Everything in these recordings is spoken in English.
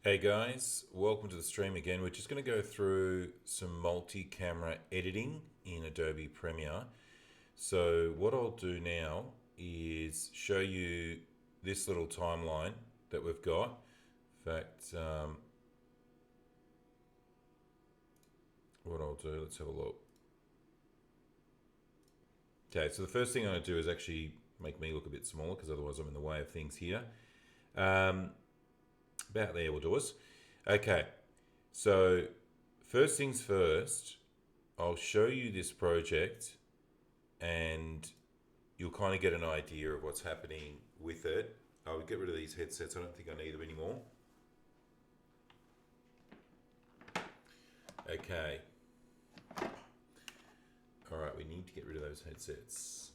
Hey guys, welcome to the stream again. We're just going to go through some multi-camera editing in Adobe Premiere. So what I'll do now is show you this little timeline that we've got. In fact, what I'll do, let's have a look. Okay, so the first thing I'm going to do is actually make me look a bit smaller because otherwise I'm in the way of things here. About there will do us. Okay, so first things first, I'll show you this project and you'll kind of get an idea of what's happening with it. I'll get rid of these headsets. I don't think I need them anymore. Okay. All right, we need to get rid of those headsets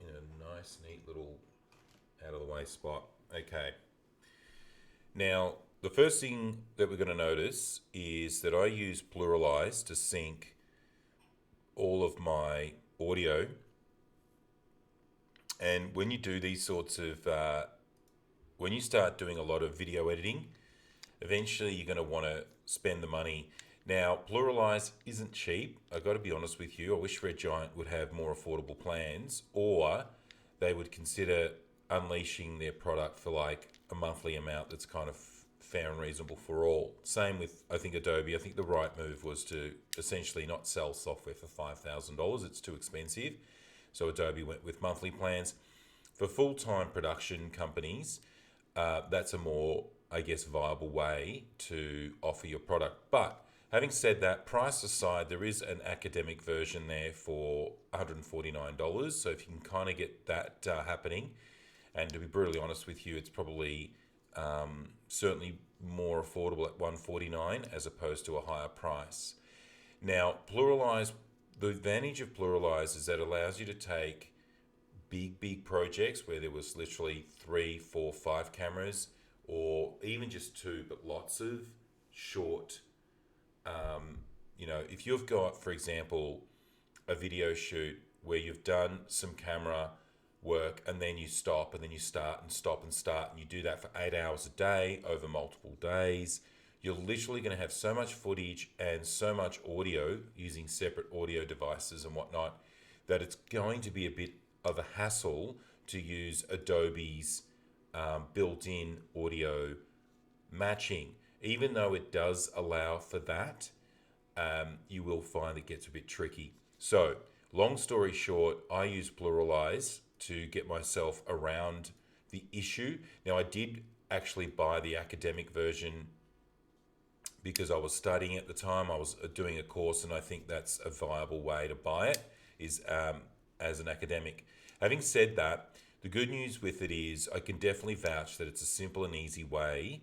in a nice, neat little out of the way spot. Okay. Now, the first thing that we're going to notice is that I use Pluralize to sync all of my audio. And when you do these sorts of, when you start doing a lot of video editing, eventually you're going to want to spend the money. Now, Pluralize isn't cheap. I've got to be honest with you. I wish Red Giant would have more affordable plans, or they would consider unleashing their product for like a monthly amount that's kind of fair and reasonable for all. Same with, I think, Adobe. I think the right move was to essentially not sell software for $5,000. It's too expensive. So Adobe went with monthly plans. For full-time production companies, that's a more, I guess, viable way to offer your product. But having said that, price aside, there is an academic version there for $149. So if you can kind of get that happening, and to be brutally honest with you, it's probably certainly more affordable at $149 as opposed to a higher price. Now, Pluralize, the advantage of Pluralize is that it allows you to take big projects where there was literally 3, 4, 5 cameras, or even just 2, but lots of short, if you've got, for example, a video shoot where you've done some camera work and then you stop and then you start and stop and start, and you do that for 8 hours a day over multiple days, you're literally going to have so much footage and so much audio using separate audio devices and whatnot that it's going to be a bit of a hassle to use Adobe's built-in audio matching. Even though it does allow for that, you will find it gets a bit tricky. So, long story short, I use Pluralize to get myself around the issue. Now, I did actually buy the academic version because I was studying at the time. I was doing a course, and I think that's a viable way to buy it, is as an academic. Having said that, the good news with it is I can definitely vouch that it's a simple and easy way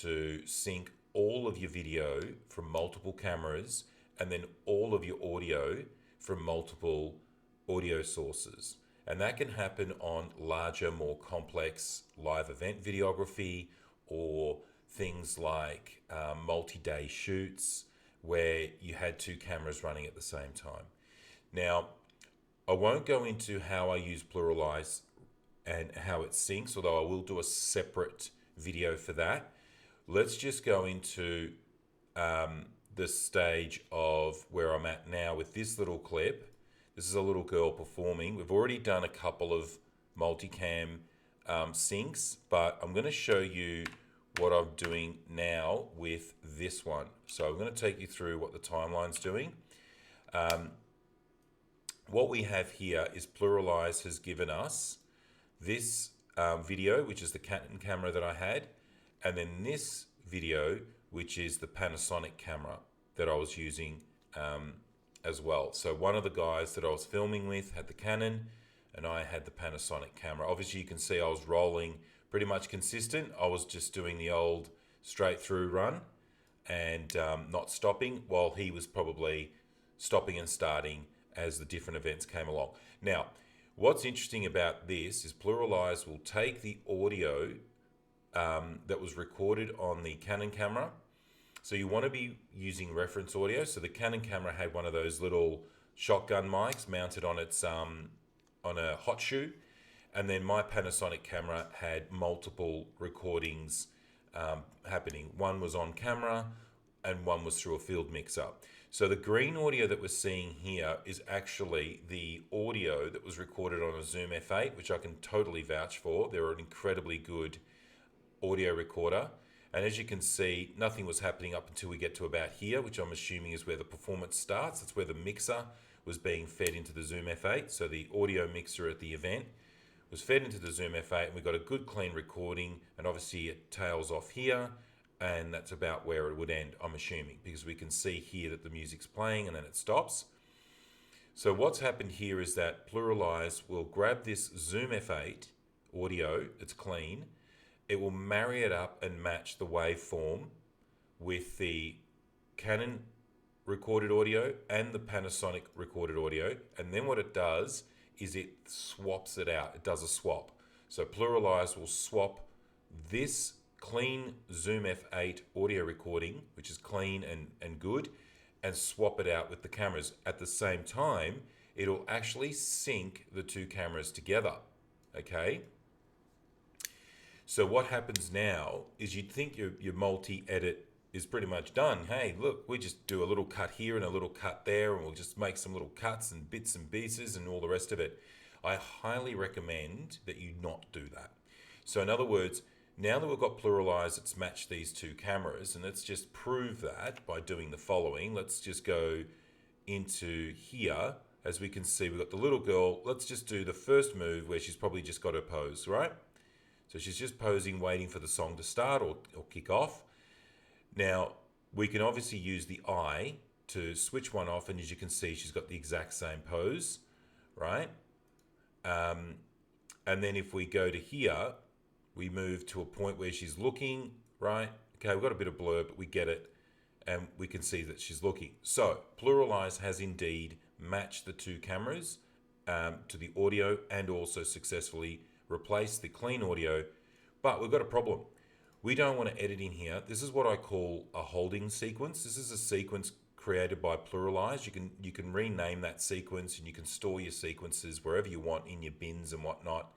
to sync all of your video from multiple cameras and then all of your audio from multiple audio sources. And that can happen on larger, more complex live event videography, or things like multi-day shoots where you had 2 cameras running at the same time. Now, I won't go into how I use Pluralize and how it syncs, although I will do a separate video for that. Let's just go into the stage of where I'm at now with this little clip. This is a little girl performing. We've already done a couple of multicam syncs, but I'm going to show you what I'm doing now with this one. So I'm going to take you through what the timeline's doing. What we have here is Pluralize has given us this video, which is the Canon camera that I had, and then this video, which is the Panasonic camera that I was using as well. So one of the guys that I was filming with had the Canon, and I had the Panasonic camera. Obviously, you can see I was rolling pretty much consistent. I was just doing the old straight through run and not stopping, while he was probably stopping and starting as the different events came along. Now, what's interesting about this is Pluralize will take the audio that was recorded on the Canon camera. So you want to be using reference audio. So the Canon camera had one of those little shotgun mics mounted on its on a hot shoe, and then my Panasonic camera had multiple recordings happening. One was on camera and one was through a field mixer. So the green audio that we're seeing here is actually the audio that was recorded on a Zoom F8, which I can totally vouch for. They're an incredibly good audio recorder. And as you can see, nothing was happening up until we get to about here, which I'm assuming is where the performance starts. That's where the mixer was being fed into the Zoom F8. So the audio mixer at the event was fed into the Zoom F8 and we got a good clean recording, and obviously it tails off here, and that's about where it would end, I'm assuming, because we can see here that the music's playing and then it stops. So what's happened here is that Pluralize will grab this Zoom F8 audio, it's clean, it will marry it up and match the waveform with the Canon recorded audio and the Panasonic recorded audio, and then what it does is it swaps it out. It does a swap. So Pluralize will swap this clean Zoom F8 audio recording, which is clean and good, and swap it out with the cameras. At the same time, it'll actually sync the two cameras together, okay? So what happens now is you'd think your multi-edit is pretty much done. Hey, look, we just do a little cut here and a little cut there, and we'll just make some little cuts and bits and pieces and all the rest of it. I highly recommend that you not do that. So in other words, now that we've got Pluralize, it's matched these two cameras, and let's just prove that by doing the following. Let's just go into here. As we can see, we've got the little girl. Let's just do the first move where she's probably just got her pose, right? So she's just posing, waiting for the song to start or kick off. Now, we can obviously use the eye to switch one off, and as you can see, she's got the exact same pose, right? And then if we go to here, we move to a point where she's looking, right? Okay, we've got a bit of blur, but we get it, and we can see that she's looking. So, Pluralize has indeed matched the two cameras to the audio and also successfully replaced the clean audio, but we've got a problem. We don't want to edit in here. This is what I call a holding sequence. This is a sequence created by Pluralize. You can rename that sequence, and you can store your sequences wherever you want in your bins and whatnot.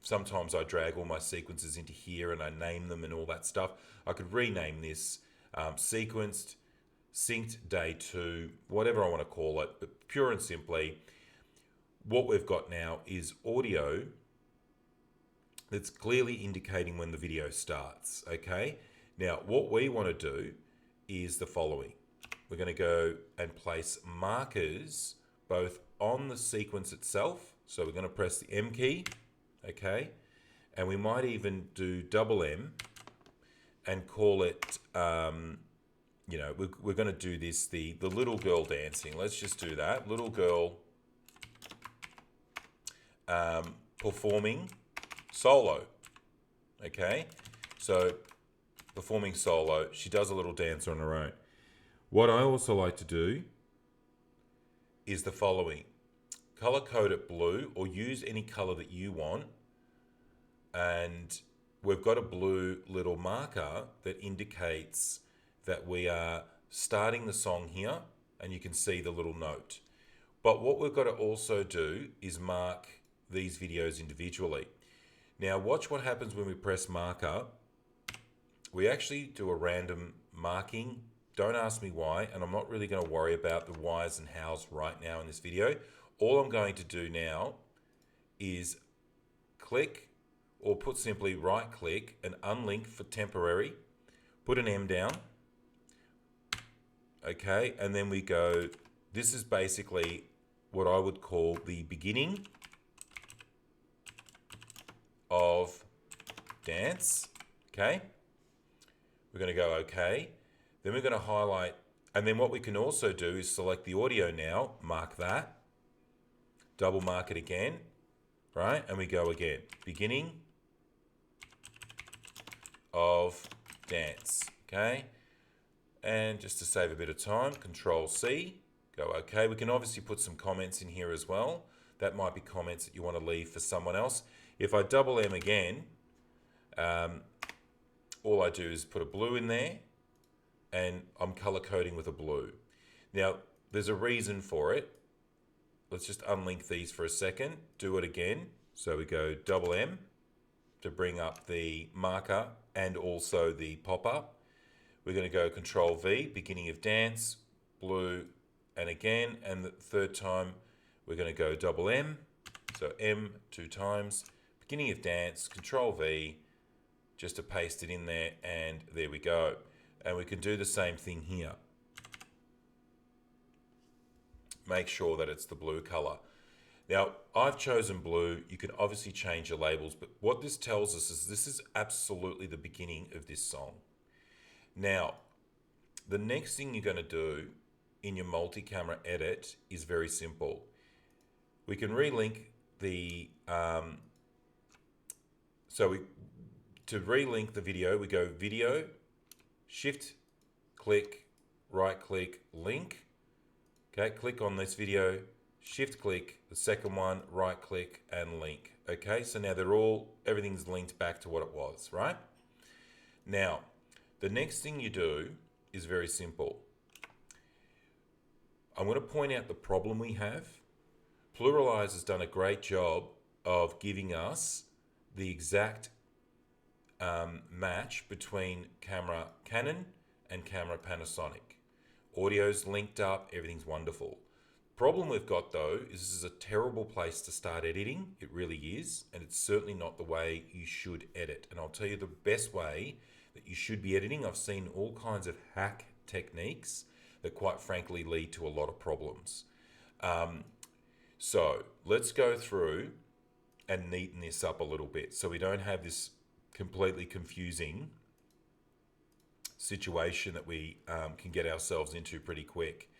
Sometimes I drag all my sequences into here and I name them and all that stuff. I could rename this sequenced, synced day 2, whatever I want to call it, but pure and simply, what we've got now is audio that's clearly indicating when the video starts, okay? Now, what we want to do is the following. We're going to go and place markers both on the sequence itself. So we're going to press the M key, okay? And we might even do double M and call it, you know, we're going to do this, the little girl dancing. Let's just do that. Little girl performing solo, okay? So performing solo, she does a little dance on her own. What I also like to do is the following. Color code it blue or use any color that you want. And we've got a blue little marker that indicates that we are starting the song here, and you can see the little note. But what we've got to also do is mark these videos individually. Now watch what happens when we press marker. We actually do a random marking. Don't ask me why, and I'm not really going to worry about the whys and hows right now in this video. All I'm going to do now is click, or put simply right click and unlink for temporary, put an M down, okay, and then we go, this is basically what I would call the beginning of dance, okay? We're going to go okay, then we're going to highlight, and then what we can also do is select the audio now, mark that, double mark it again, right? And we go again, beginning of dance, okay? And just to save a bit of time, Control C, go okay. We can obviously put some comments in here as well. That might be comments that you want to leave for someone else. If I double M again, all I do is put a blue in there, and I'm color coding with a blue. Now, there's a reason for it. Let's just unlink these for a second, do it again. So we go double M, to bring up the marker and also the pop-up. We're going to go Control V, beginning of dance, blue, and again, and the third time we're going to go double M, so M 2 times, beginning of dance, Control V, just to paste it in there, and there we go. And we can do the same thing here. Make sure that it's the blue color. Now, I've chosen blue. You can obviously change your labels, but what this tells us is this is absolutely the beginning of this song. Now, the next thing you're going to do in your multi-camera edit is very simple. We can relink the, to relink the video, we go Video, Shift, click, right click, link. Okay, click on this video, Shift click, the second one, right click and link. Okay, so now everything's linked back to what it was, right? Now, the next thing you do is very simple. I'm going to point out the problem we have. Pluralize has done a great job of giving us the exact match between camera Canon and camera Panasonic. Audio's linked up, everything's wonderful. Problem we've got though is this is a terrible place to start editing. It really is, and it's certainly not the way you should edit. And I'll tell you the best way that you should be editing. I've seen all kinds of hack techniques that quite frankly lead to a lot of problems. So let's go through and neaten this up a little bit so we don't have this completely confusing situation that we can get ourselves into pretty quick.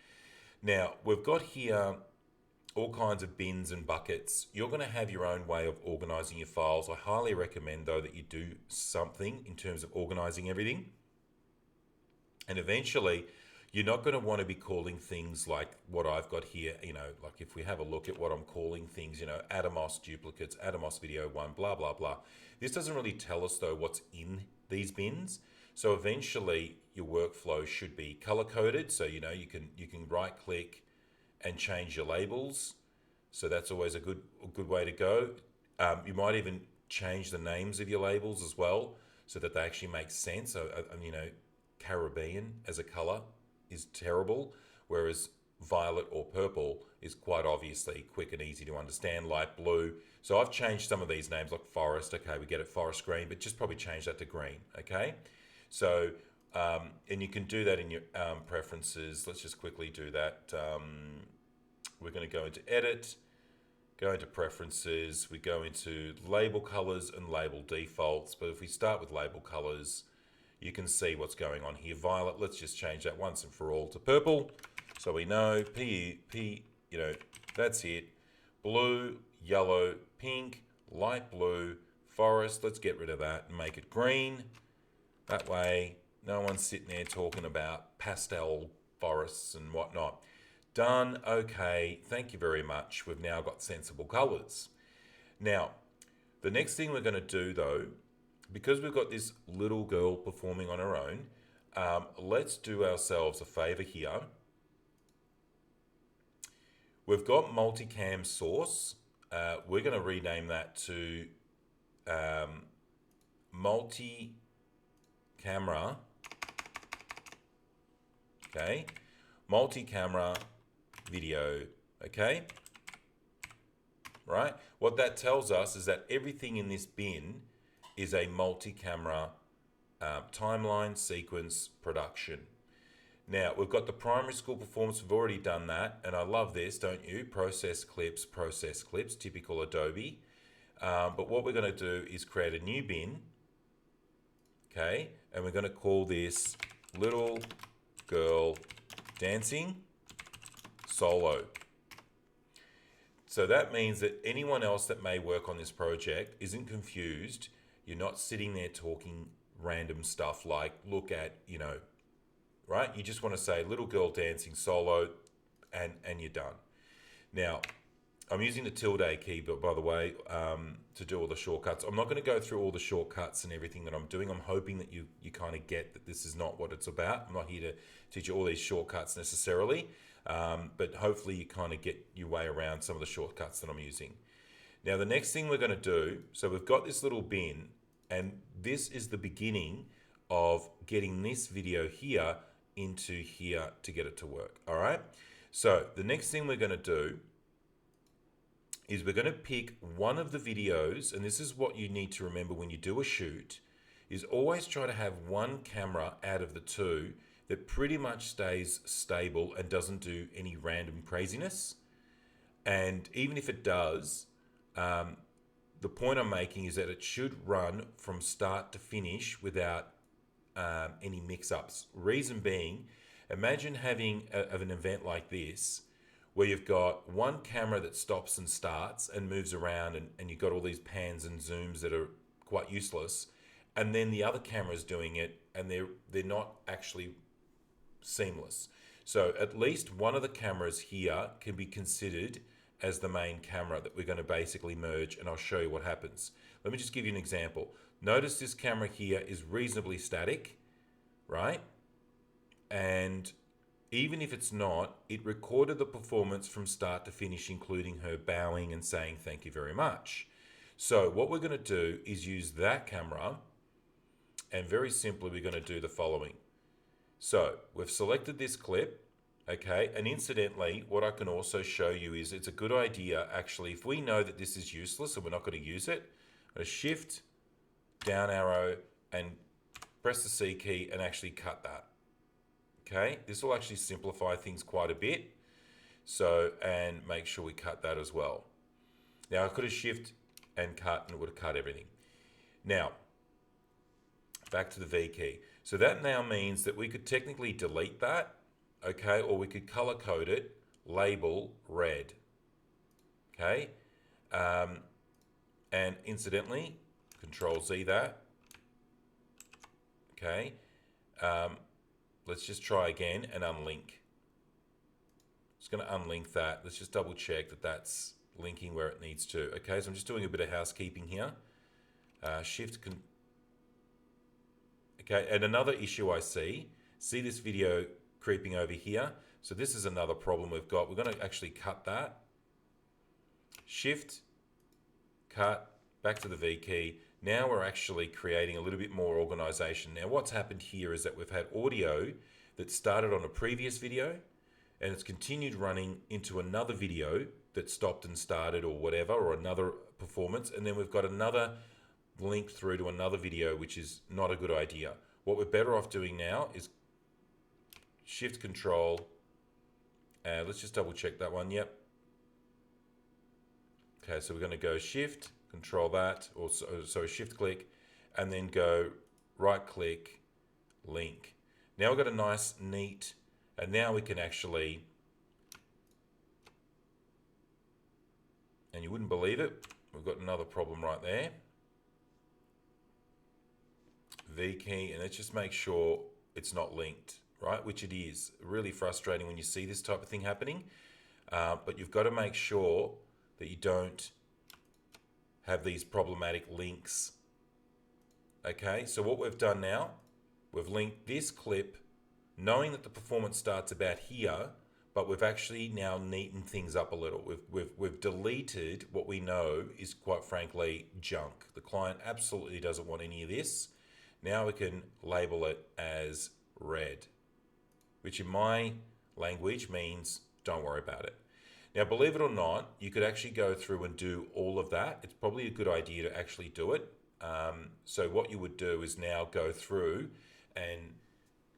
Now, we've got here all kinds of bins and buckets. You're going to have your own way of organizing your files. I highly recommend, though, that you do something in terms of organizing everything. And eventually, you're not going to want to be calling things like what I've got here, like if we have a look at what I'm calling things, Atomos duplicates, Atomos video 1, blah, blah, blah. This doesn't really tell us, though, what's in these bins. So eventually, your workflow should be color-coded. So, you can right-click and change your labels. So that's always a good way to go. You might even change the names of your labels as well so that they actually make sense. So, Caribbean as a color is terrible, whereas violet or purple is quite obviously quick and easy to understand. Light blue. So I've changed some of these names like forest. Okay, we get it, forest green, but just probably change that to green. Okay, so and you can do that in your preferences. Let's just quickly do that. We're going to go into edit, go into preferences. We go into label colors and label defaults. But if we start with label colors, you can see what's going on here. Violet, let's just change that once and for all to purple. So we know that's it. Blue, yellow, pink, light blue, forest. Let's get rid of that and make it green. That way, no one's sitting there talking about pastel forests and whatnot. Done. Okay. Thank you very much. We've now got sensible colors. Now, the next thing we're going to do though, because we've got this little girl performing on her own, let's do ourselves a favor here. We've got multicam source. We're going to rename that to multi-camera. Okay, multi-camera video. Okay, right. What that tells us is that everything in this bin is a multi-camera timeline, sequence, production. Now, we've got the primary school performance. We've already done that, and I love this, don't you? Process clips, typical Adobe. But what we're going to do is create a new bin, okay? And we're going to call this Little Girl Dancing Solo. So that means that anyone else that may work on this project isn't confused. You're not sitting there talking random stuff like, look at, right? You just want to say little girl dancing solo and you're done. Now, I'm using the tilde key, but by the way, to do all the shortcuts. I'm not going to go through all the shortcuts and everything that I'm doing. I'm hoping that you kind of get that this is not what it's about. I'm not here to teach you all these shortcuts necessarily, but hopefully you kind of get your way around some of the shortcuts that I'm using. Now the next thing we're going to do, so we've got this little bin, and this is the beginning of getting this video here into here to get it to work. All right. So the next thing we're going to do is we're going to pick one of the videos, and this is what you need to remember when you do a shoot, is always try to have one camera out of the two that pretty much stays stable and doesn't do any random craziness. And even if it does, the point I'm making is that it should run from start to finish without any mix-ups. Reason being, imagine having an event like this where you've got one camera that stops and starts and moves around, and you've got all these pans and zooms that are quite useless, and then the other camera's doing it, and they're not actually seamless. So at least one of the cameras here can be considered as the main camera that we're going to basically merge, and I'll show you what happens. Let me just give you an example. Notice this camera here is reasonably static, right? And even if it's not, it recorded the performance from start to finish, including her bowing and saying thank you very much. So what we're going to do is use that camera, and very simply we're going to do the following. So we've selected this clip, okay, and incidentally what I can also show you is it's a good idea actually, if we know that this is useless and we're not going to use it, I'm going to shift down arrow and press the C key and actually cut that. Okay, this will actually simplify things quite a bit. So, and make sure we cut that as well. Now I could have shift and cut and it would have cut everything. Now, back to the V key. So that now means that we could technically delete that, okay, or we could color code it, label red, okay? And incidentally, Control Z that, okay? Let's just try again and unlink. Just going to unlink that. Let's just double check that that's linking where it needs to. Okay, so I'm just doing a bit of housekeeping here. Okay, and another issue I see this video creeping over here. So this is another problem we've got. We're going to actually cut that. Shift, cut, back to the V key. Now we're actually creating a little bit more organization. Now what's happened here is that we've had audio that started on a previous video and it's continued running into another video that stopped and started or whatever, or another performance, and then we've got another link through to another video, which is not a good idea. What we're better off doing now is Shift Control, let's just double check that one, yep. Okay, so we're going to go Shift, Control that, or so shift click, and then go right click, link. Now we've got a nice neat, and now we can actually, and you wouldn't believe it, we've got another problem right there. V key, and let's just make sure it's not linked, right? Which it is. Really frustrating when you see this type of thing happening, but you've got to make sure that you don't have these problematic links. Okay, so what we've done now, we've linked this clip, knowing that the performance starts about here, but we've actually now neatened things up a little. We've deleted what we know is, quite frankly, junk. The client absolutely doesn't want any of this. Now we can label it as red, which in my language means don't worry about it. Now, believe it or not, you could actually go through and do all of that. It's probably a good idea to actually do it. So what you would do is now go through and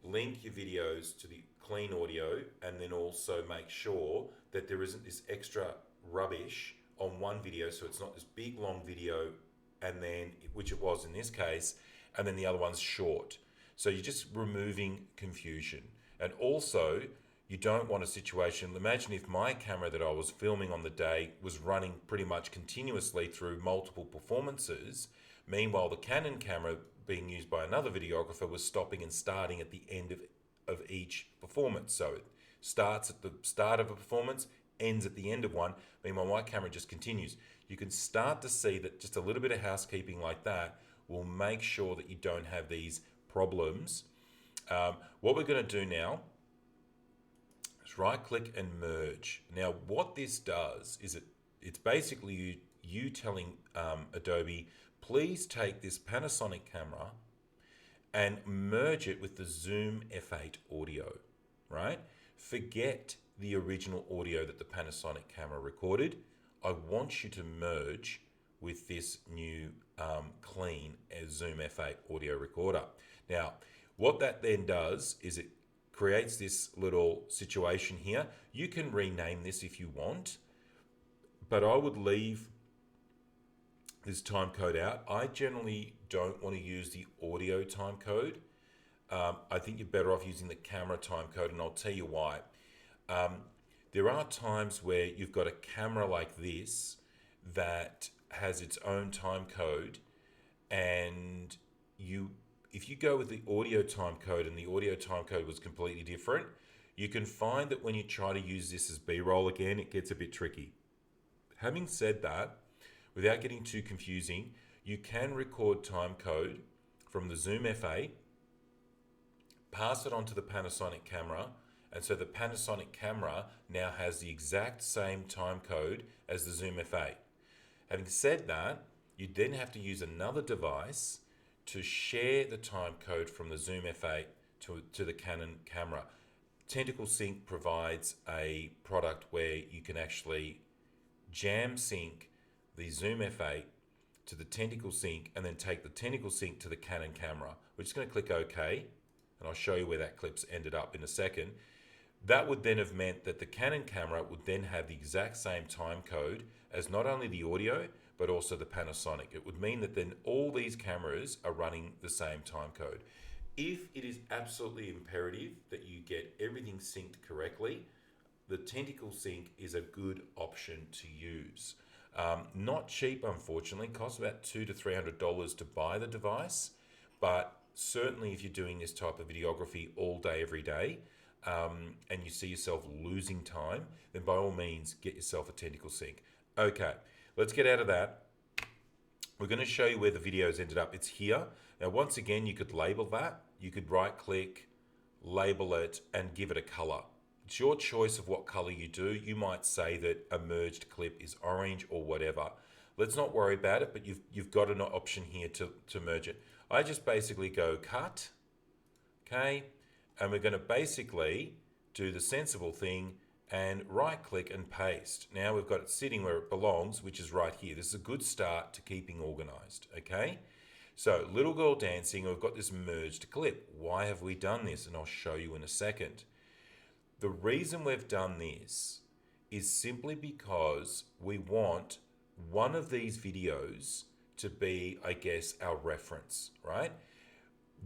link your videos to the clean audio, and then also make sure that there isn't this extra rubbish on one video, so it's not this big long video, and then, which it was in this case, and then the other one's short. So you're just removing confusion. And also, you don't want a situation, imagine if my camera that I was filming on the day was running pretty much continuously through multiple performances. Meanwhile, the Canon camera being used by another videographer was stopping and starting at the end of each performance. So it starts at the start of a performance, ends at the end of one. Meanwhile, my camera just continues. You can start to see that just a little bit of housekeeping like that will make sure that you don't have these problems. What we're going to do now is right click and merge. Now what this does is it It's basically you telling Adobe, please take this Panasonic camera and merge it with the Zoom F8 audio, right? Forget the original audio that the Panasonic camera recorded. I want you to merge with this new clean Zoom F8 audio recorder. Now, what that then does is it creates this little situation here. You can rename this if you want, but I would leave this time code out. I generally don't want to use the audio time code. I think you're better off using the camera time code, and I'll tell you why. There are times where you've got a camera like this that has its own time code, and if you go with the audio time code and the audio time code was completely different, you can find that when you try to use this as B-roll again, it gets a bit tricky. Having said that, without getting too confusing, you can record time code from the Zoom F8, pass it onto the Panasonic camera, and so the Panasonic camera now has the exact same time code as the Zoom F8. Having said that, you then have to use another device to share the time code from the Zoom F8 to the Canon camera. Tentacle Sync provides a product where you can actually jam sync the Zoom F8 to the Tentacle Sync and then take the Tentacle Sync to the Canon camera. We're just going to click OK, and I'll show you where that clip's ended up in a second. That would then have meant that the Canon camera would then have the exact same time code as not only the audio, but also the Panasonic. It would mean that then all these cameras are running the same time code. If it is absolutely imperative that you get everything synced correctly, the Tentacle Sync is a good option to use. Not cheap, unfortunately. It costs about $200 to $300 to buy the device, but certainly if you're doing this type of videography all day, every day, and you see yourself losing time, then by all means, get yourself a Tentacle Sync. Okay, let's get out of that. We're going to show you where the video's ended up. It's here. Now, once again, you could label that. You could right-click, label it, and give it a color. It's your choice of what color you do. You might say that a merged clip is orange or whatever. Let's not worry about it, but you've got an option here to merge it. I just basically go cut, okay? And we're going to basically do the sensible thing and right click and paste. Now we've got it sitting where it belongs, which is right here. This is a good start to keeping organized, okay? So little girl dancing, we've got this merged clip. Why have we done this? And I'll show you in a second. The reason we've done this is simply because we want one of these videos to be, I guess, our reference, right?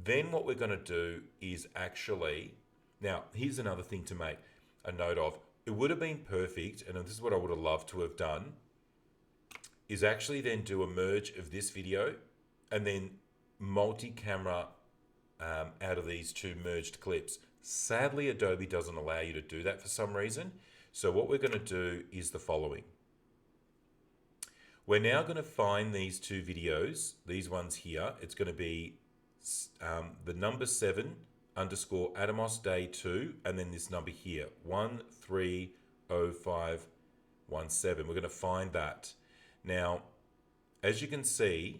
Then what we're going to do is actually, now here's another thing to make a note of. It would have been perfect, and this is what I would have loved to have done, is actually then do a merge of this video and then multi-camera out of these two merged clips. Sadly, Adobe doesn't allow you to do that for some reason. So what we're going to do is the following. We're now going to find these two videos, these ones here. It's going to be the number 7 underscore Atomos day 2, and then this number here, 130517. We're going to find that. Now, as you can see,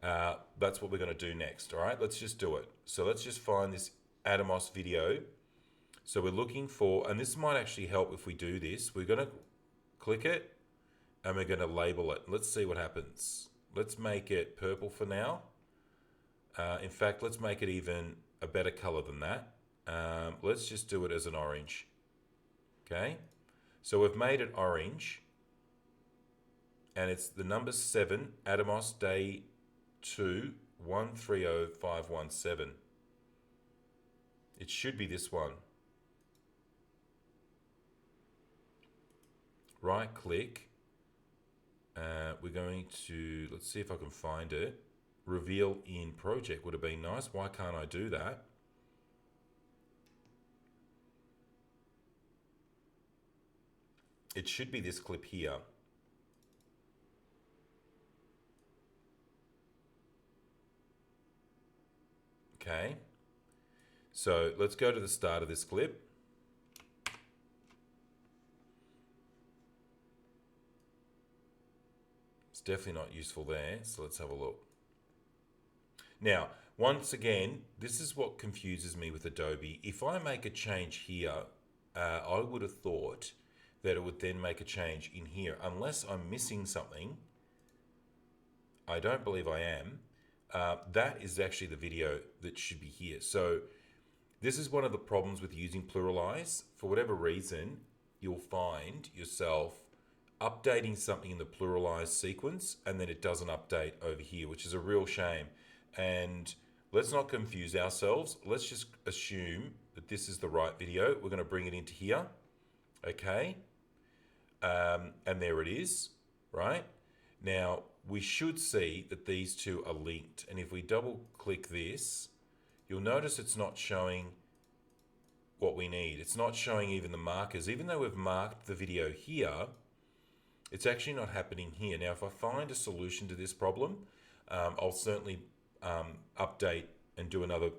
that's what we're going to do next. All right, let's just do it. So let's just find this Atomos video. So we're looking for, and this might actually help if we do this. We're going to click it and we're going to label it. Let's see what happens. Let's make it purple for now. In fact, let's make it even a better color than that. Let's just do it as an orange. Okay, so we've made it orange, and it's the number 7 Atomos day 2 130517. It should be this one. Right click. We're going to, let's see if I can find it. Reveal in project would have been nice. Why can't I do that? It should be this clip here. Okay. So let's go to the start of this clip. It's definitely not useful there. So let's have a look. Now, once again, this is what confuses me with Adobe. If I make a change here, I would have thought that it would then make a change in here. Unless I'm missing something, I don't believe I am. That is actually the video that should be here. So this is one of the problems with using Pluralize. For whatever reason, you'll find yourself updating something in the Pluralize sequence and then it doesn't update over here, which is a real shame. And let's not confuse ourselves. Let's just assume that this is the right video. We're going to bring it into here. Okay. And there it is, right? Now, we should see that these two are linked. And if we double click this, you'll notice it's not showing what we need. It's not showing even the markers. Even though we've marked the video here, it's actually not happening here. Now, if I find a solution to this problem, I'll certainly update and do another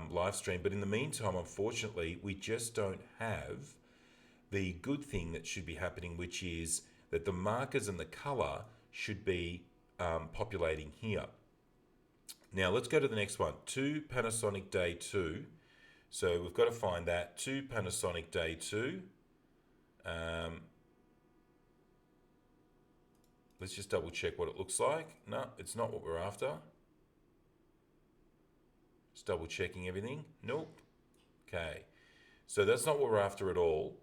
live stream. But in the meantime, unfortunately, we just don't have the good thing that should be happening, which is that the markers and the color should be populating here. Now let's go to the next one, to Panasonic Day 2. So we've got to find that, to Panasonic Day 2. Let's just double check what it looks like. No, it's not what we're after. Just double checking everything. Nope. Okay. So that's not what we're after at all.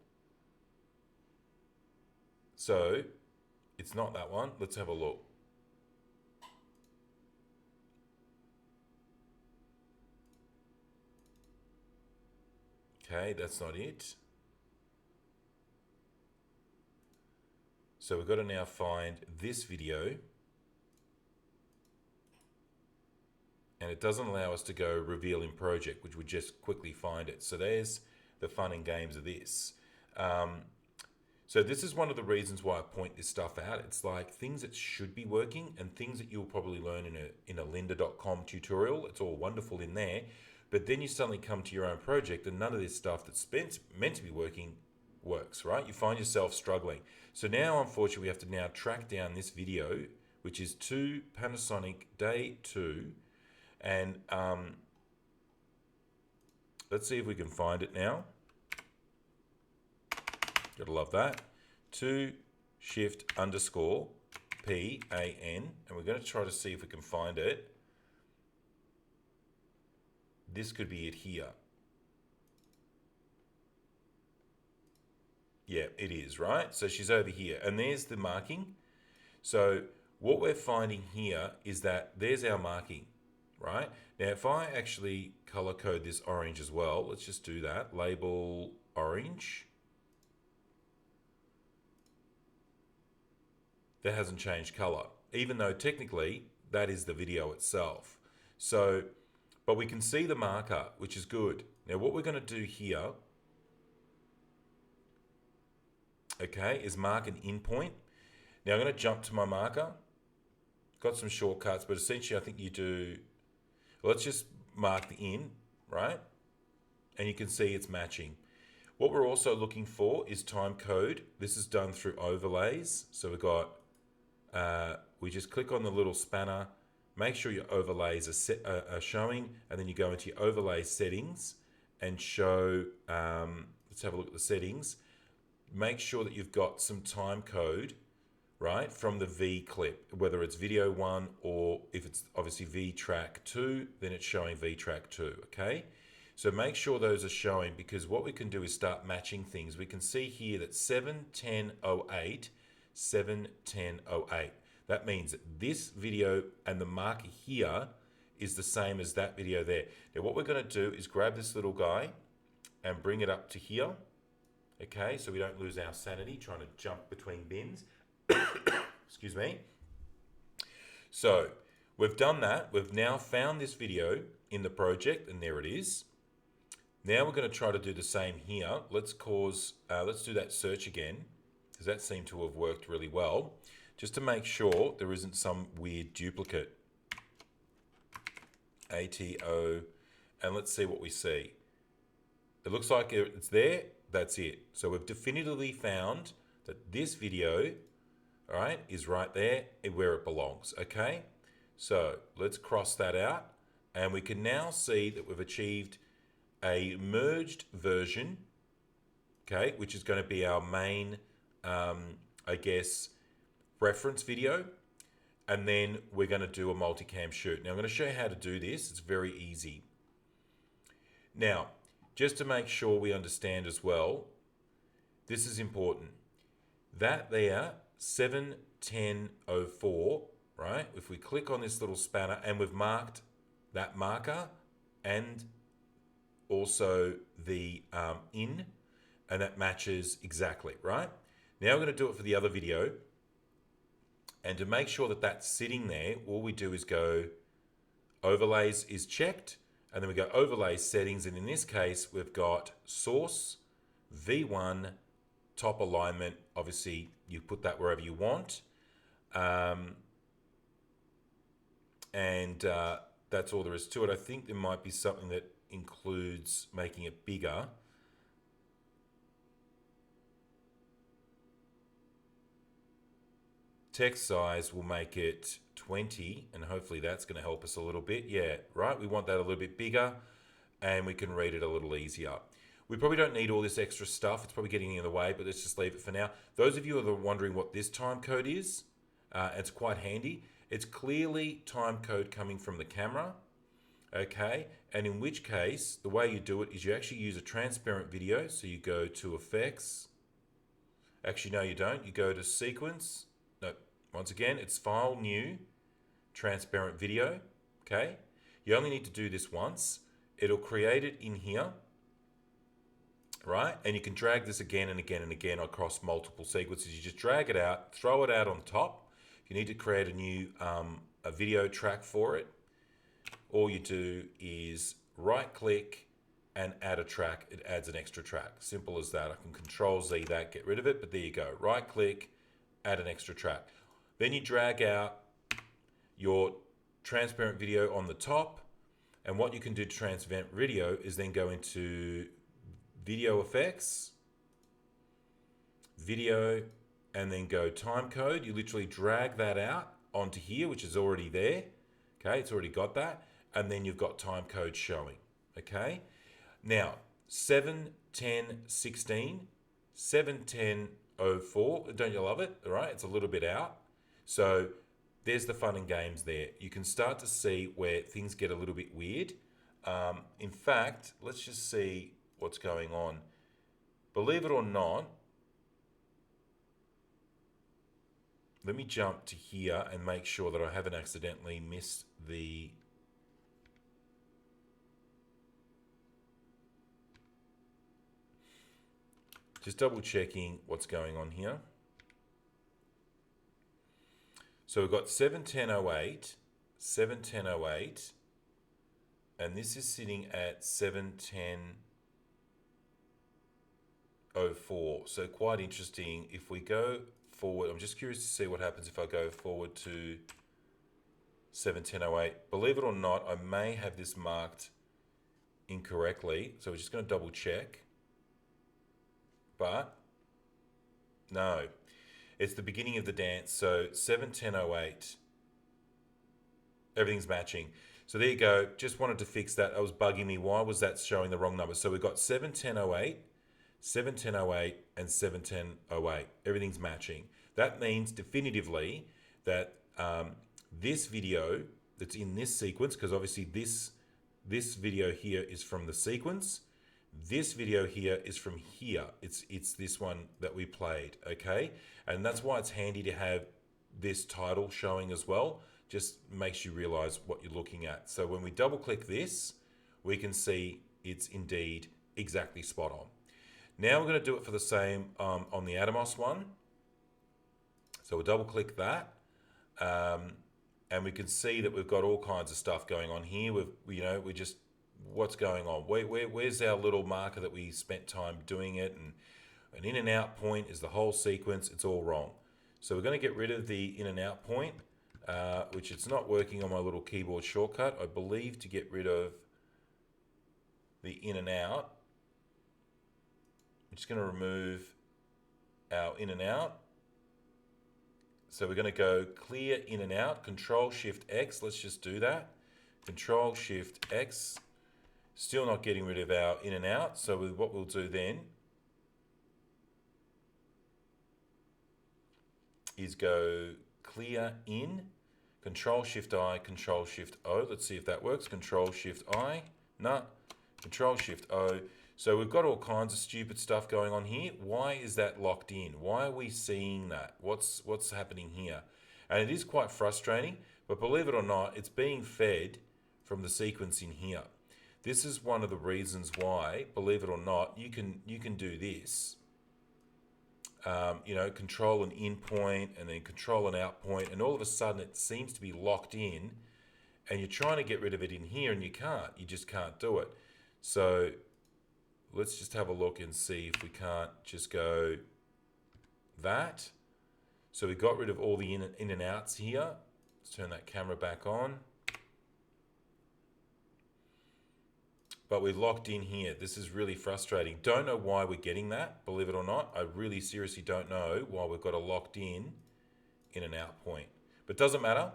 So it's not that one. Let's have a look. Okay, that's not it. So we've got to now find this video. And it doesn't allow us to go reveal in project, which would just quickly find it. So there's the fun and games of this. So this is one of the reasons why I point this stuff out. It's like things that should be working and things that you'll probably learn in a lynda.com tutorial. It's all wonderful in there. But then you suddenly come to your own project and none of this stuff that's meant to be working works, right? You find yourself struggling. So now, unfortunately, we have to now track down this video, which is to Panasonic Day 2. And let's see if we can find it now. Gotta love that. 2 shift underscore PAN. And we're going to try to see if we can find it. This could be it here. Yeah, it is, right? So she's over here. And there's the marking. So what we're finding here is that there's our marking, right? Now, if I actually color code this orange as well, let's just do that. Label orange. That hasn't changed color, even though technically that is the video itself. So, but we can see the marker, which is good. Now, what we're going to do here, okay, is mark an in point. Now, I'm going to jump to my marker. Got some shortcuts, but essentially I think you do, let's just mark the in, right? And you can see it's matching. What we're also looking for is time code. This is done through overlays. So we've got, we just click on the little spanner, make sure your overlays are showing, and then you go into your overlay settings and show, let's have a look at the settings. Make sure that you've got some time code, right, from the V clip, whether it's video 1 or if it's obviously V track 2, then it's showing V track 2, okay? So make sure those are showing, because what we can do is start matching things. We can see here that 7:10:08, 7:10:08. That means this video and the marker here is the same as that video there. Now what we're going to do is grab this little guy and bring it up to here, okay? So we don't lose our sanity trying to jump between bins. Excuse me. So we've done that. We've now found this video in the project, and there it is. Now we're going to try to do the same here. Let's do that search again, because that seemed to have worked really well. Just to make sure there isn't some weird duplicate. ATO, and let's see what we see. It looks like it's there. That's it. So we've definitively found that this video, all right, is right there where it belongs, okay? So let's cross that out, and we can now see that we've achieved a merged version, okay, which is going to be our main, I guess, reference video. And then we're going to do a multicam shoot. Now I'm going to show you how to do this. It's very easy. Now, just to make sure we understand as well, this is important. That there, 7:10:04, right? If we click on this little spanner and we've marked that marker and also the in, and that matches exactly, right? Now we're going to do it for the other video. And to make sure that that's sitting there, all we do is go overlays is checked, and then we go overlay settings, and in this case we've got source, V1, top alignment. Obviously you put that wherever you want, and that's all there is to it. I think there might be something that includes making it bigger. Text size will make it 20, and hopefully that's going to help us a little bit. Yeah, right, we want that a little bit bigger, and we can read it a little easier. We probably don't need all this extra stuff. It's probably getting in the way, but let's just leave it for now. Those of you who are wondering what this time code is, it's quite handy. It's clearly time code coming from the camera, okay? And in which case, the way you do it is you actually use a transparent video. So you go to Effects. Actually, no, you don't. You go to Sequence. No, once again, it's File, New, Transparent Video, okay? You only need to do this once. It'll create it in here, right? And you can drag this again and again and again across multiple sequences. You just drag it out, throw it out on top. If you need to create a new a video track for it, all you do is right-click and add a track. It adds an extra track. Simple as that. I can Control-Z that, get rid of it, but there you go. Right-click, add an extra track. Then you drag out your transparent video on the top, and what you can do to transparent video is then go into Video Effects, Video, and then go Time Code. You literally drag that out onto here, which is already there. Okay, it's already got that, and then you've got time code showing. Okay, now 7:10:16, 7:10:04. Don't you love it? All right, it's a little bit out. So there's the fun and games there. You can start to see where things get a little bit weird. In fact, let's just see what's going on. Believe it or not, let me jump to here and make sure that I haven't accidentally missed the... Just double checking what's going on here. So we've got 7:10:08, 7:10:08, and this is sitting at 7:10:04. So quite interesting. If we go forward, I'm just curious to see what happens if I go forward to 7:10:08. Believe it or not, I may have this marked incorrectly. So we're just going to double check. But no, it's the beginning of the dance. So 7:10:08, everything's matching. So there you go. Just wanted to fix that. That was bugging me. Why was that showing the wrong number? So we've got 7:10:08, 7:10:08, and 7:10:08. Everything's matching. That means definitively that this video that's in this sequence, because obviously this video here is from the sequence. This video here is from here. It's this one that we played, okay? And that's why it's handy to have this title showing as well. Just makes you realize what you're looking at. So when we double click this, we can see it's indeed exactly spot on. Now we're going to do it for the same on the Atomos one. So we'll double click that. And we can see that we've got all kinds of stuff going on here. We just, what's going on? Where's our little marker that we spent time doing it? And an in and out point is the whole sequence. It's all wrong. So we're going to get rid of the in and out point, which it's not working on my little keyboard shortcut. I believe to get rid of the in and out, I'm just going to remove our in and out. So we're going to go clear in and out, Control Shift X. Let's just do that. Control Shift X. Still not getting rid of our in and out. So what we'll do then is go clear in, Control Shift I, Control Shift O. Let's see if that works. Control Shift I. No. Control Shift O. So we've got all kinds of stupid stuff going on here. Why is that locked in? Why are we seeing that? What's happening here? And it is quite frustrating, but believe it or not, it's being fed from the sequence in here. This is one of the reasons why, believe it or not, you can do this. Control an in point and then control an out point, and all of a sudden it seems to be locked in, and you're trying to get rid of it in here and you can't. You just can't do it. So let's just have a look and see if we can't just go that. So we got rid of all the in and outs here. Let's turn that camera back on. But we're locked in here. This is really frustrating. Don't know why we're getting that, believe it or not. I really seriously don't know why we've got a locked in and out point. But doesn't matter.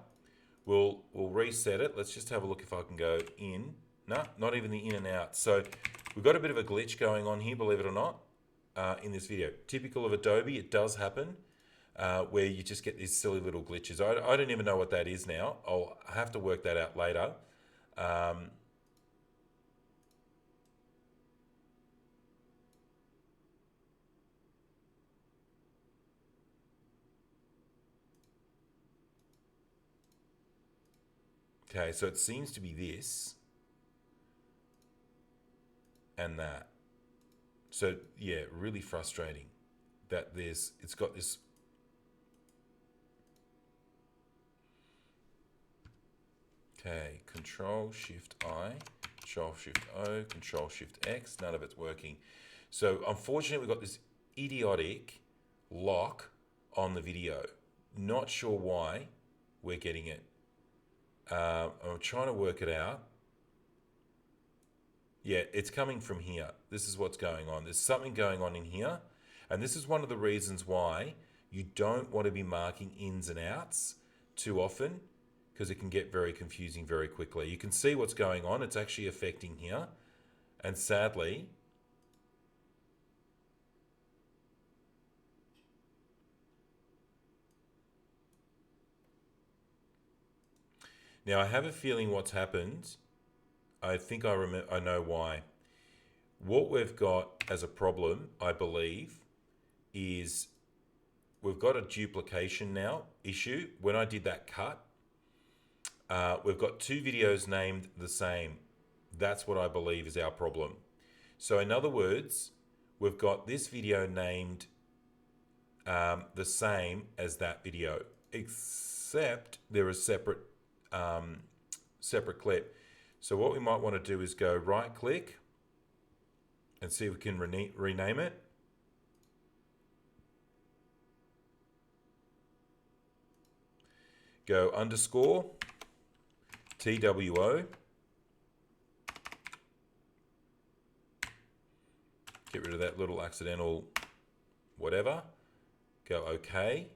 We'll reset it. Let's just have a look if I can go in. No, not even the in and out. So we've got a bit of a glitch going on here, believe it or not, in this video. Typical of Adobe, it does happen, where you just get these silly little glitches. I don't even know what that is now. I'll have to work that out later. Okay, so it seems to be this and that. So yeah, really frustrating that it's got this. Okay, Control Shift I, Control Shift O, Control Shift X, none of it's working. So unfortunately we've got this idiotic lock on the video. Not sure why we're getting it. I'm trying to work it out. Yeah, it's coming from here. This is what's going on. There's something going on in here. And this is one of the reasons why you don't want to be marking ins and outs too often, because it can get very confusing very quickly. You can see what's going on. It's actually affecting here. And sadly, now I have a feeling what's happened. I think I know why. What we've got as a problem, I believe, is we've got a duplication now issue. When I did that cut, we've got two videos named the same. That's what I believe is our problem. So in other words, we've got this video named the same as that video, except they're a separate clip. So what we might want to do is go right click and see if we can rename it. Go underscore TWO. Get rid of that little accidental whatever. Go OK.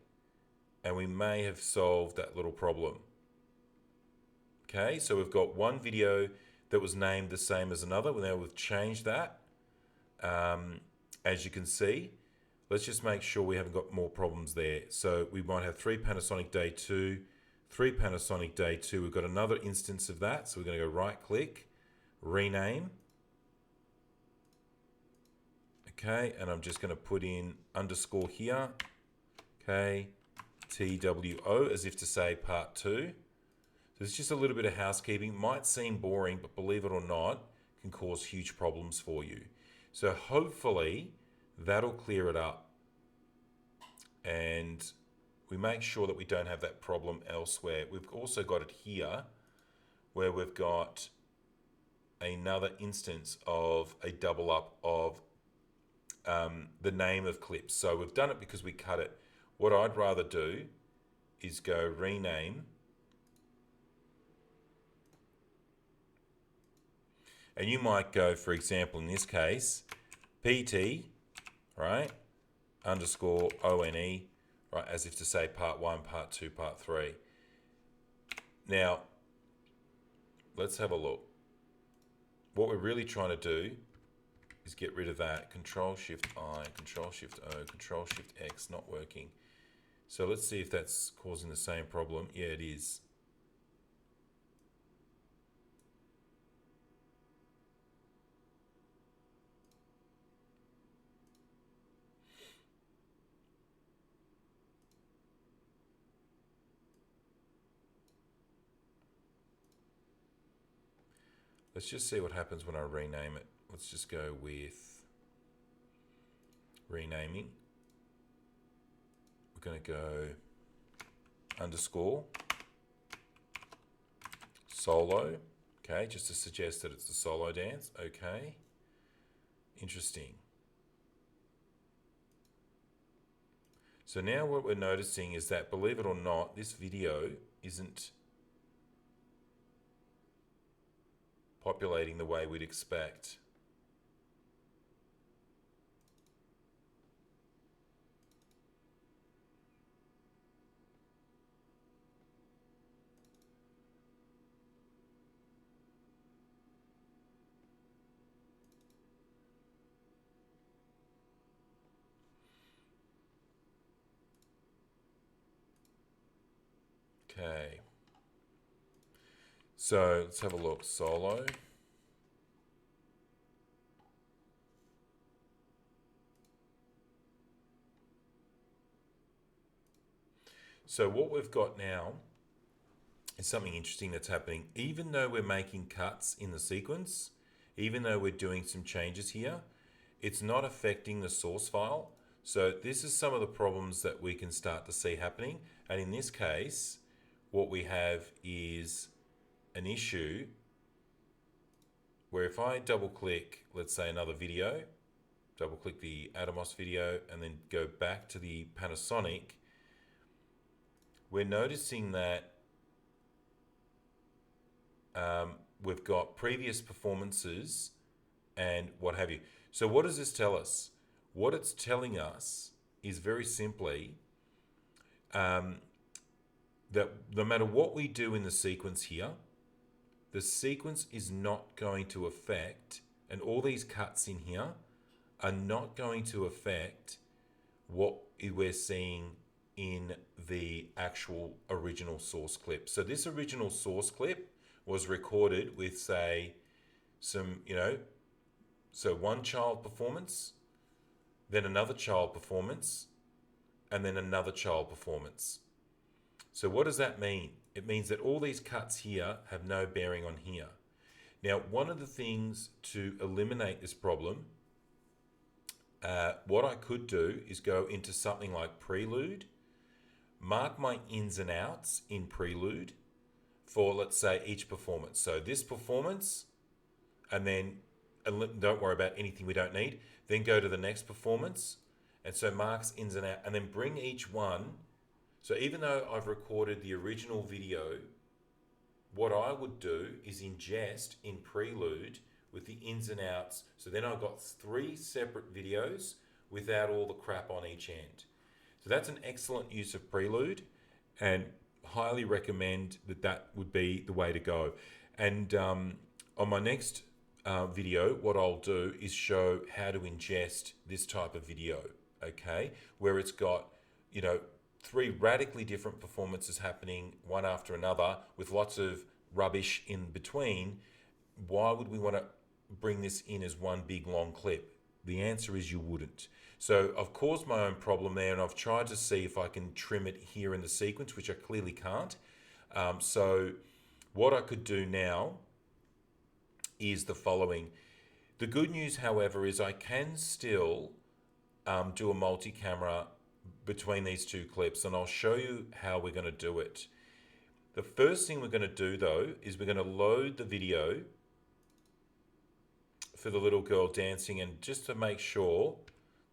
And we may have solved that little problem. Okay, so we've got one video that was named the same as another. Now we've changed that. As you can see, let's just make sure we haven't got more problems there. So we might have 3 Panasonic Day 2, 3 Panasonic Day 2. We've got another instance of that. So we're going to go right click, rename. Okay, and I'm just going to put in underscore here. Okay, TWO, as if to say part 2. There's just a little bit of housekeeping. Might seem boring, but believe it or not, can cause huge problems for you. So hopefully that'll clear it up. And we make sure that we don't have that problem elsewhere. We've also got it here where we've got another instance of a double up of the name of clips. So we've done it because we cut it. What I'd rather do is go rename. And you might go, for example, in this case, PT, right, underscore ONE, right? As if to say part 1, part 2, part 3. Now, let's have a look. What we're really trying to do is get rid of that. Control-Shift-I, Control-Shift-O, Control-Shift-X, not working. So let's see if that's causing the same problem. Yeah, it is. Let's just see what happens when I rename it. Let's just go with renaming. We're going to go underscore solo. Okay, just to suggest that it's the solo dance. Okay, interesting. So now what we're noticing is that, believe it or not, this video isn't populating the way we'd expect. Okay. So let's have a look. Solo. So what we've got now is something interesting that's happening. Even though we're making cuts in the sequence, even though we're doing some changes here, it's not affecting the source file. So this is some of the problems that we can start to see happening. And in this case, what we have is an issue where if I double click, let's say another video, double click the Atomos video and then go back to the Panasonic, we're noticing that we've got previous performances and what have you. So what does this tell us? What it's telling us is very simply that no matter what we do in the sequence here, the sequence is not going to affect, and all these cuts in here are not going to affect what we're seeing in the actual original source clip. So this original source clip was recorded with, say, some, so one child performance, then another child performance, and then another child performance. So what does that mean? It means that all these cuts here have no bearing on here. Now, one of the things to eliminate this problem, what I could do is go into something like Prelude, mark my ins and outs in Prelude for, let's say, each performance. So this performance, and then don't worry about anything we don't need. Then go to the next performance, and so marks ins and out, and then bring each one. So even though I've recorded the original video, what I would do is ingest in Prelude with the ins and outs. So then I've got 3 separate videos without all the crap on each end. So that's an excellent use of Prelude, and highly recommend that would be the way to go. And on my next video, what I'll do is show how to ingest this type of video, okay? Where it's got, 3 radically different performances happening one after another with lots of rubbish in between. Why would we want to bring this in as one big long clip? The answer is you wouldn't. So I've caused my own problem there, and I've tried to see if I can trim it here in the sequence, which I clearly can't. So what I could do now is the following. The good news, however, is I can still do a multi-camera between these 2 clips, and I'll show you how we're going to do it. The first thing we're going to do, though, is we're going to load the video for the little girl dancing, and just to make sure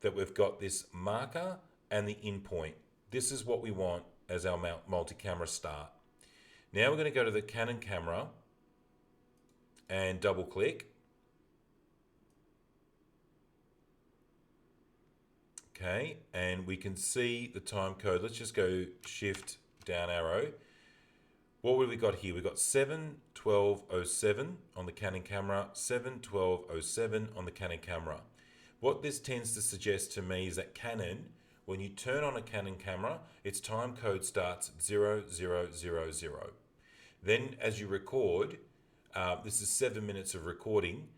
that we've got this marker and the in point. This is what we want as our multi-camera start. Now we're going to go to the Canon camera and double click. Okay, and we can see the time code. Let's just go shift down arrow. What have we got here? We've got 7:12:07 on the Canon camera, 7:12:07 on the Canon camera. What this tends to suggest to me is that Canon, when you turn on a Canon camera, its time code starts at 0000. Then as you record, this is 7 minutes of recording,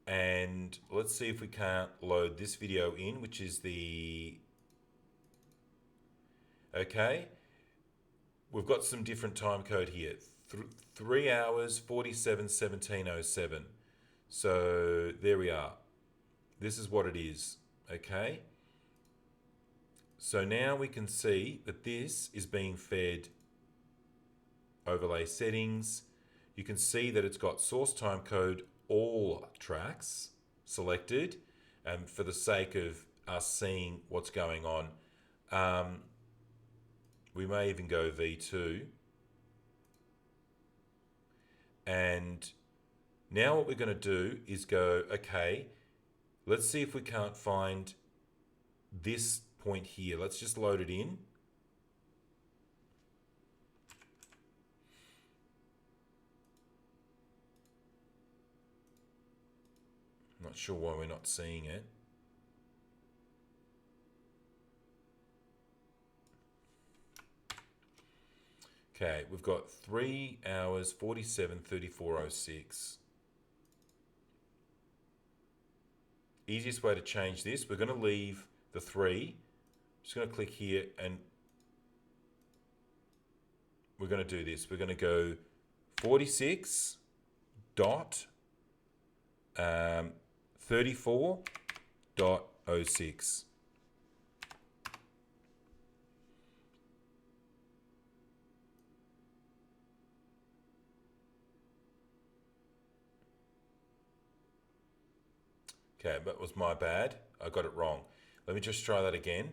and let's see if we can't load this video in, which is the... Okay, we've got some different time code here. 3 hours, 47, 17:07. So there we are. This is what it is, okay? So now we can see that this is being fed overlay settings. You can see that it's got source time code, all tracks selected, and for the sake of us seeing what's going on, we may even go V2. And now what we're going to do is go, okay, let's see if we can't find this point here. Let's just load it in. Not sure why we're not seeing it. Okay, we've got 3 hours, 47, 34:06. Easiest way to change this, we're going to leave the 3. Just going to click here and we're going to do this. We're going to go 46 dot 34.06. Okay, that was my bad. I got it wrong. Let me just try that again.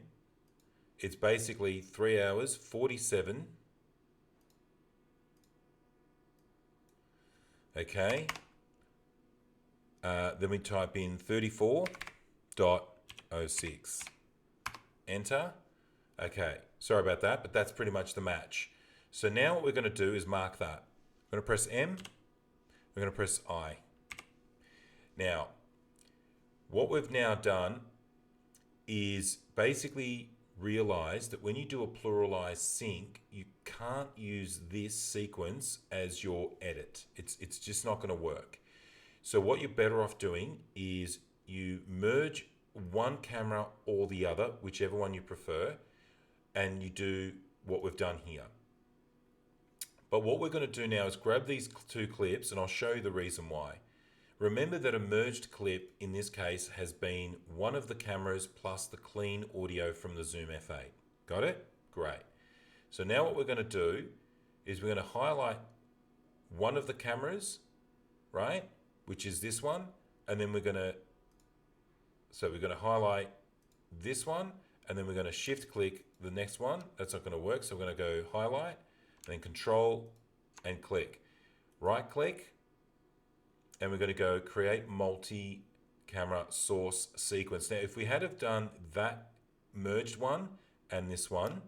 It's basically 3 hours, 47. Okay. Then we type in 34.06. Enter. Okay, sorry about that, but that's pretty much the match. So now what we're going to do is mark that. We're going to press M. We're going to press I. Now, what we've now done is basically realize that when you do a pluralized sync, you can't use this sequence as your edit. It's just not going to work. So what you're better off doing is you merge one camera or the other, whichever one you prefer, and you do what we've done here. But what we're going to do now is grab these 2 clips, and I'll show you the reason why. Remember that a merged clip in this case has been one of the cameras plus the clean audio from the Zoom F8. Got it? Great. So now what we're going to do is we're going to highlight one of the cameras, right? Which is this one. And then we're going to highlight this one, and then we're going to shift click the next one. That's not going to work. So we're going to go highlight, and then control and click. Right click. And we're going to go create multi-camera source sequence. Now, if we had have done that merged one and this one,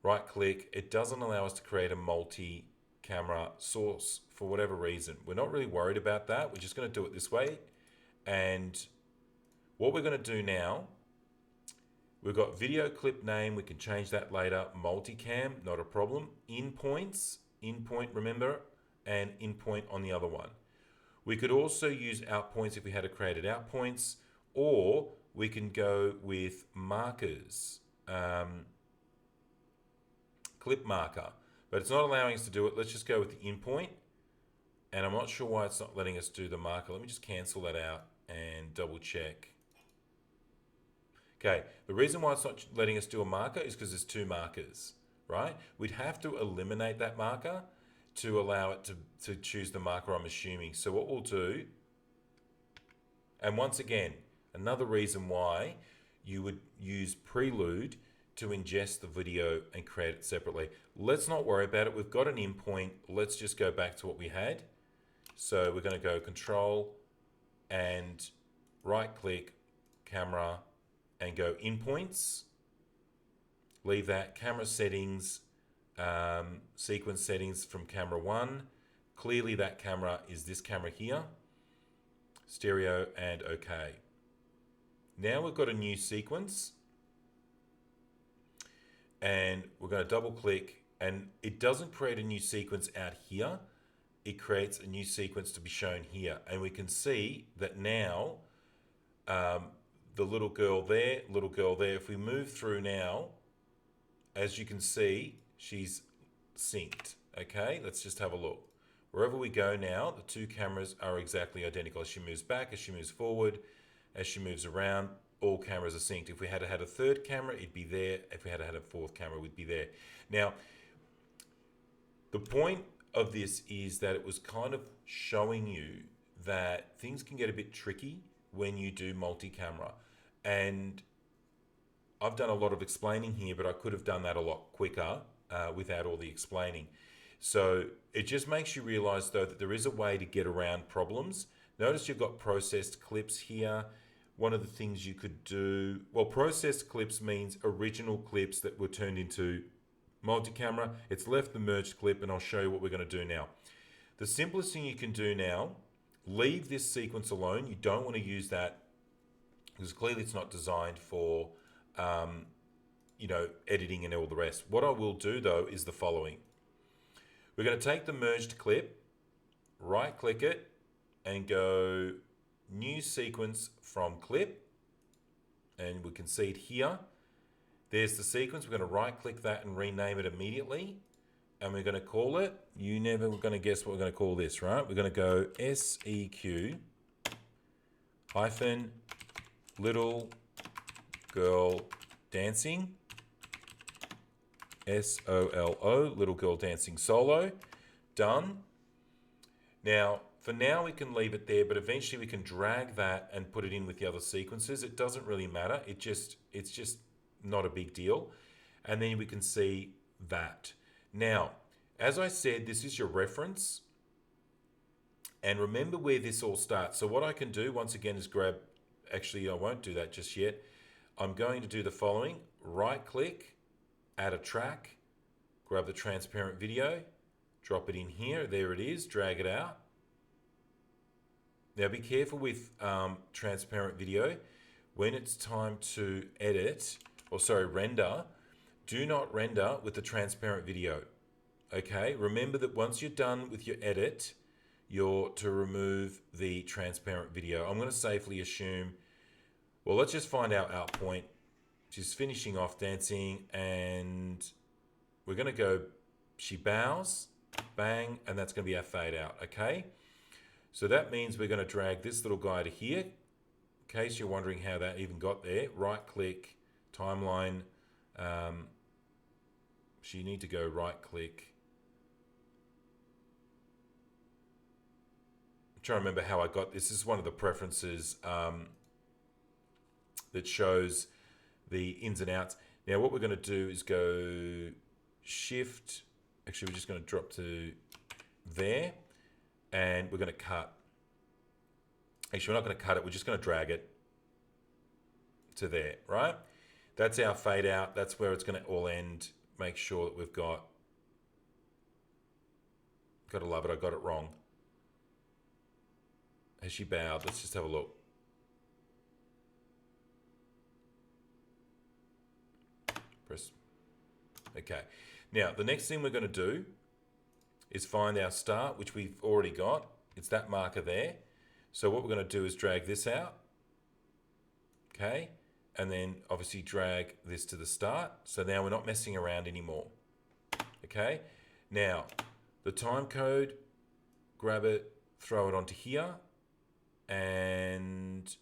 right click, it doesn't allow us to create a multi-camera source for whatever reason. We're not really worried about that. We're just going to do it this way. And what we're going to do now, we've got video clip name. We can change that later. Multicam, not a problem. In point, remember, and in point on the other one. We could also use out points if we had created out points, or we can go with markers, clip marker, but it's not allowing us to do it. Let's just go with the in point, and I'm not sure why it's not letting us do the marker. Let me just cancel that out and double check. Okay, the reason why it's not letting us do a marker is because there's 2 markers, right? We'd have to eliminate that marker to allow it to choose the marker, I'm assuming. So what we'll do, and once again, another reason why you would use Prelude to ingest the video and create it separately. Let's not worry about it. We've got an in point. Let's just go back to what we had. So we're going to go Control and right click, camera, and go in points. Leave that. Camera settings, sequence settings from camera 1. Clearly that camera is this camera here. Stereo and OK. Now we've got a new sequence. And we're going to double click, and it doesn't create a new sequence out here. It creates a new sequence to be shown here. And we can see that now the little girl there, if we move through now, as you can see, she's synced. Okay, let's just have a look. Wherever we go now, the two cameras are exactly identical. As she moves back, as she moves forward, as she moves around, all cameras are synced. If we had had a third camera, it'd be there. If we had had a fourth camera, we'd be there. Now, the point of this is that it was kind of showing you that things can get a bit tricky when you do multi-camera. And I've done a lot of explaining here, but I could have done that a lot quicker without all the explaining. So it just makes you realize, though, that there is a way to get around problems. Notice you've got processed clips here. One of the things you could do, well, processed clips means original clips that were turned into multi-camera. It's left the merged clip, and I'll show you what we're going to do now. The simplest thing you can do now, leave this sequence alone. You don't want to use that because clearly it's not designed for, editing and all the rest. What I will do, though, is the following. We're going to take the merged clip, right-click it, and go new sequence from clip, and we can see it here. There's the sequence. We're going to right click that and rename it immediately, and we're going to call it, you never were going to guess what we're going to call this, right? We're going to go SEQ hyphen little girl dancing, SOLO, little girl dancing solo. Done. Now for now, we can leave it there, but eventually we can drag that and put it in with the other sequences. It doesn't really matter. It's just not a big deal. And then we can see that. Now, as I said, this is your reference. And remember where this all starts. So what I can do, once again, is grab, actually, I won't do that just yet. I'm going to do the following. Right-click, add a track, grab the transparent video, drop it in here. There it is. Drag it out. Now be careful with transparent video. When it's time to render, do not render with the transparent video. Okay, remember that once you're done with your edit, you're to remove the transparent video. I'm going to safely assume, well, let's just find our out point. She's finishing off dancing, and we're going to go, she bows, bang, and that's going to be our fade out, okay? So that means we're going to drag this little guy to here. In case you're wondering how that even got there, right click, timeline. So you need to go right click. I'm trying to remember how I got this. This is one of the preferences that shows the ins and outs. Now what we're going to do is go shift. Actually, we're just going to drop to there. And we're going to cut. Actually, we're not going to cut it. We're just going to drag it to there, right? That's our fade out. That's where it's going to all end. Make sure that we've got to love it. I got it wrong. Has she bowed? Let's just have a look. Press. Okay. Now, the next thing we're going to do is find our start, which we've already got. It's that marker there. So what we're going to do is drag this out. Okay. And then obviously drag this to the start. So now we're not messing around anymore. Okay. Now, the time code, grab it, throw it onto here, and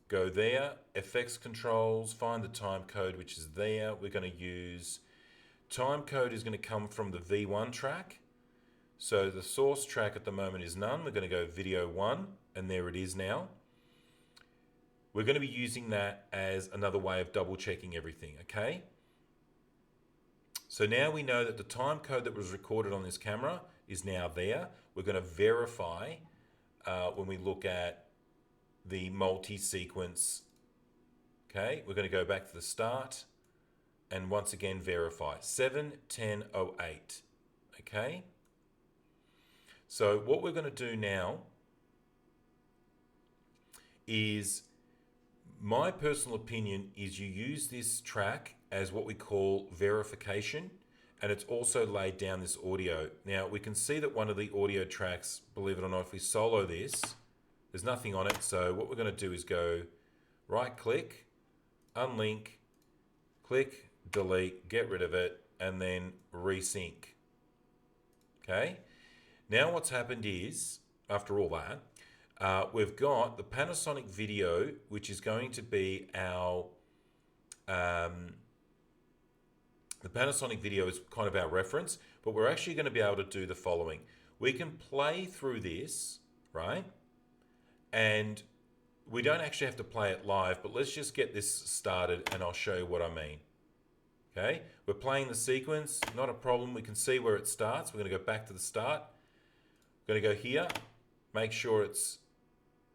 go there. FX controls, find the time code, which is there. We're going to use time code is going to come from the V1 track. So the source track at the moment is none. We're going to go video 1, and there it is now. We're going to be using that as another way of double checking everything, okay? So now we know that the time code that was recorded on this camera is now there. We're going to verify when we look at the multi-sequence Okay, we're going to go back to the start and once again verify 7:10:08. Okay, so what we're going to do now is, my personal opinion is, you use this track as what we call verification, and it's also laid down this audio. Now we can see that one of the audio tracks, believe it or not, if we solo this, there's nothing on it. So what we're going to do is go right click, unlink, click, delete, get rid of it, and then resync. Okay, now what's happened is, after all that, we've got the Panasonic video, which is going to be our, the Panasonic video is kind of our reference, but we're actually going to be able to do the following. We can play through this, right? And we don't actually have to play it live, but let's just get this started and I'll show you what I mean. Okay, we're playing the sequence, not a problem. We can see where it starts. We're going to go back to the start. We're going to go here, make sure it's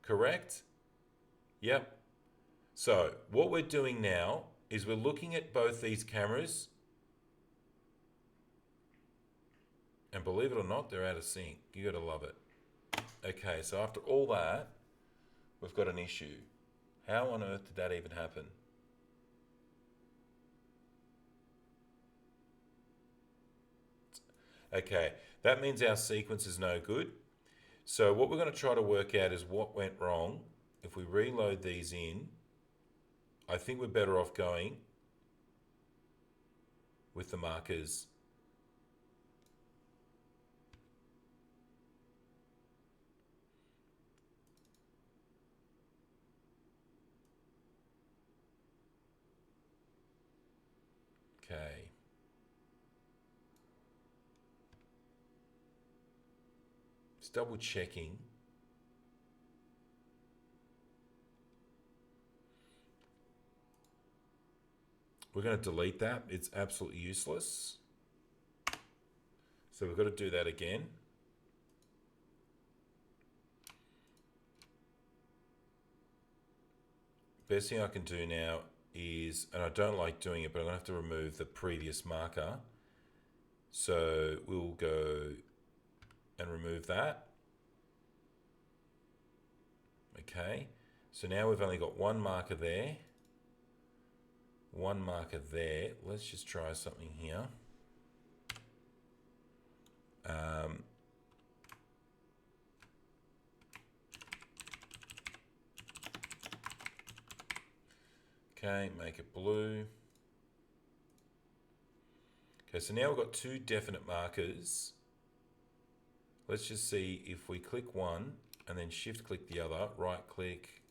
correct. Yep. So what we're doing now is we're looking at both these cameras, and believe it or not, they're out of sync. You got to love it. Okay, so after all that, we've got an issue. How on earth did that even happen? Okay, that means our sequence is no good. So what we're going to try to work out is what went wrong. If we reload these in, I think we're better off going with the markers. Okay. Just double checking. We're going to delete that. It's absolutely useless. So we've got to do that again. Best thing I can do now is, and I don't like doing it, but I'm going to have to remove the previous marker. So we'll go and remove that. Okay, so now we've only got one marker there, one marker there. Let's just try something here. Okay, make it blue. Okay, so now we've got two definite markers. Let's just see if we click one and then shift click the other, right click.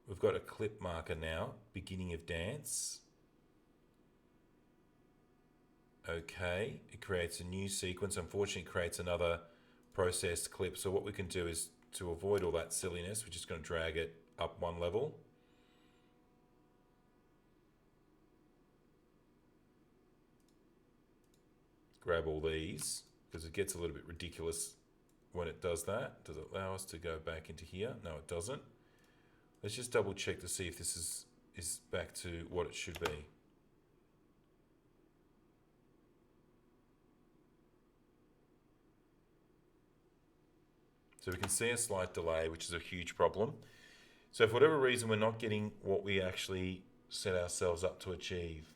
We've got a clip marker now, beginning of dance. Okay, it creates a new sequence. Unfortunately, it creates another processed clip. So what we can do is, to avoid all that silliness, we're just going to drag it up one level. Grab all these, because it gets a little bit ridiculous when it does that. Does it allow us to go back into here? No, it doesn't. Let's just double check to see if this is back to what it should be. So we can see a slight delay, which is a huge problem. So for whatever reason, we're not getting what we actually set ourselves up to achieve.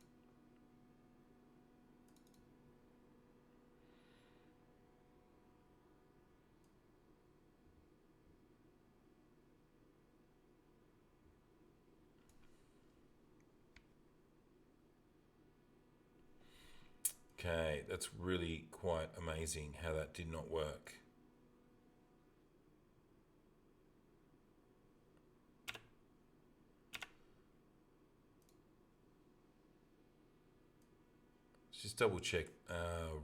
Okay, that's really quite amazing how that did not work. Let's just double check.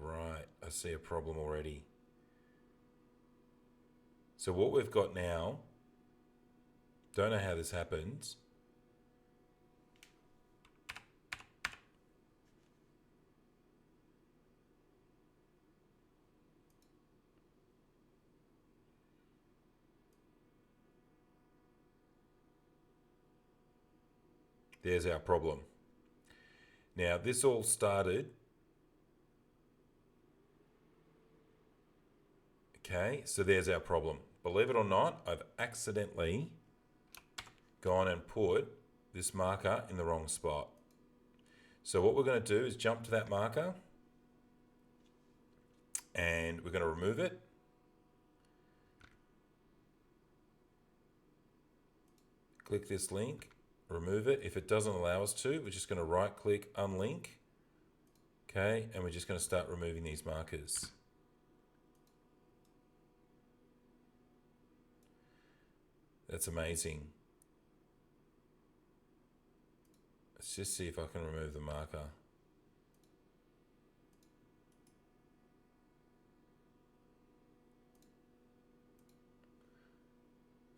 Right, I see a problem already. So what we've got now, don't know how this happens. There's our problem. Now, this all started. Okay, so there's our problem. Believe it or not, I've accidentally gone and put this marker in the wrong spot. So what we're going to do is jump to that marker and we're going to remove it. Click this link, remove it. If it doesn't allow us to, we're just going to right click, unlink. Okay, and we're just going to start removing these markers. That's amazing. Let's just see if I can remove the marker.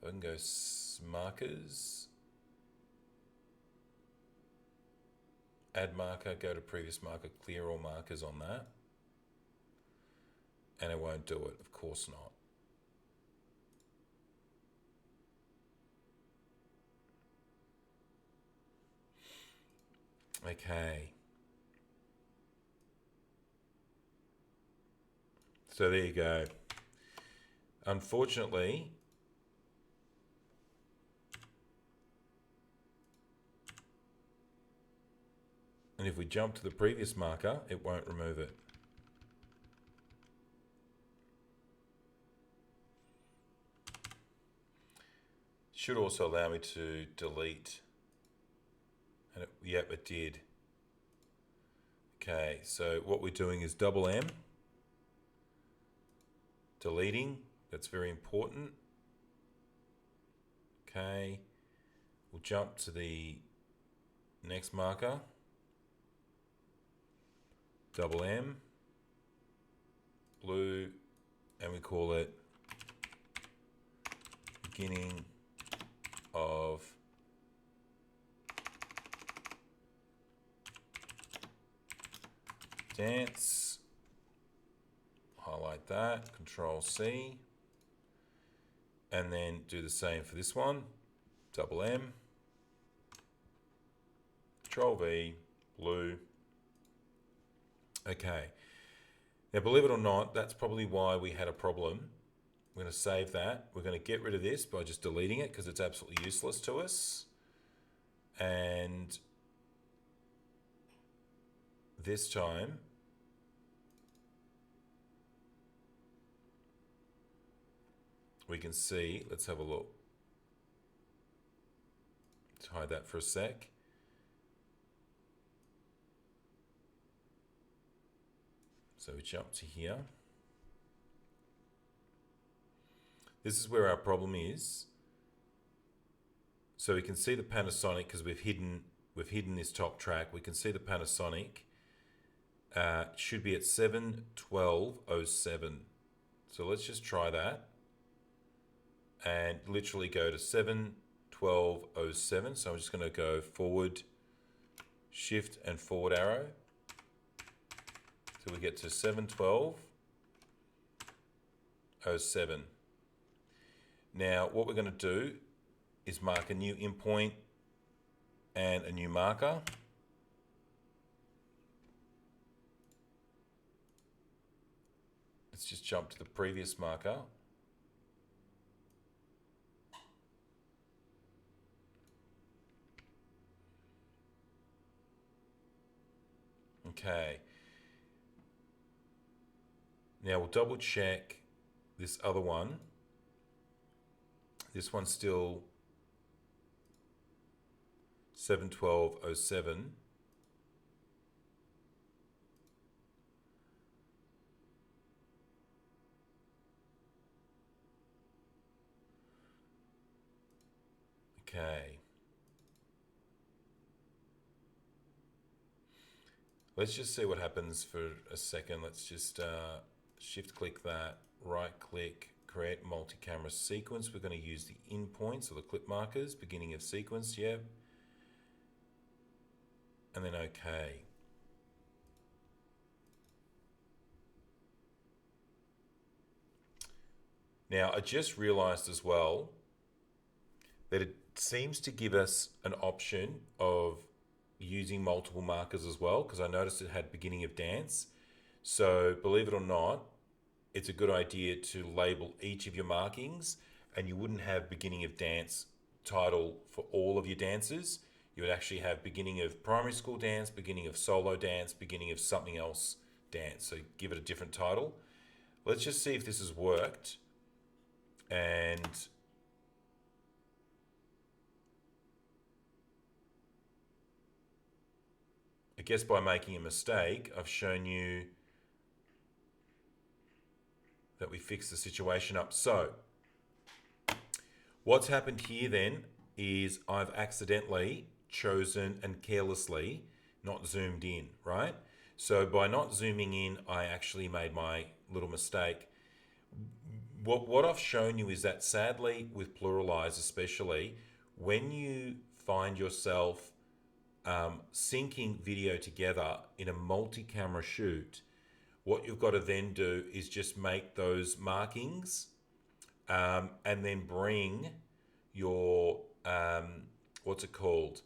I can go markers, add marker, go to previous marker, clear all markers on that. And it won't do it, of course not. Okay. So there you go. Unfortunately, and if we jump to the previous marker, it won't remove it. Should also allow me to delete. And yep, it did. Okay, so what we're doing is double M, deleting. That's very important. Okay, we'll jump to the next marker. Double M, blue, and we call it beginning of dance. Highlight that, Control C, and then do the same for this one. Double M, Control V, blue. Okay, now believe it or not, that's probably why we had a problem. We're going to save that. We're going to get rid of this by just deleting it because it's absolutely useless to us. And this time, we can see, let's have a look. Let's hide that for a sec. So we jump to here. This is where our problem is. So we can see the Panasonic because we've hidden this top track. We can see the Panasonic should be at 7:12:07. So let's just try that and literally go to 7:12:07. So I'm just going to go forward, shift and forward arrow. So we get to 7:12:07. Now what we're going to do is mark a new in point and a new marker. Let's just jump to the previous marker. Okay. Now we'll double check this other one. This one's still 7:12:07. Okay. Let's just see what happens for a second. Let's just shift click that, right click, create multi-camera sequence. We're going to use the in points or the clip markers, beginning of sequence, yeah. And then okay. Now I just realized as well that seems to give us an option of using multiple markers as well, because I noticed it had beginning of dance. So believe it or not, it's a good idea to label each of your markings, and you wouldn't have beginning of dance title for all of your dances. You would actually have beginning of primary school dance, beginning of solo dance, beginning of something else dance. So give it a different title. Let's just see if this has worked. And I guess by making a mistake, I've shown you that we fixed the situation up. So what's happened here then is I've accidentally chosen and carelessly not zoomed in, right? So by not zooming in, I actually made my little mistake. What I've shown you is that sadly, with pluralize especially, when you find yourself syncing video together in a multi-camera shoot, what you've got to then do is just make those markings and then bring your, what's it called?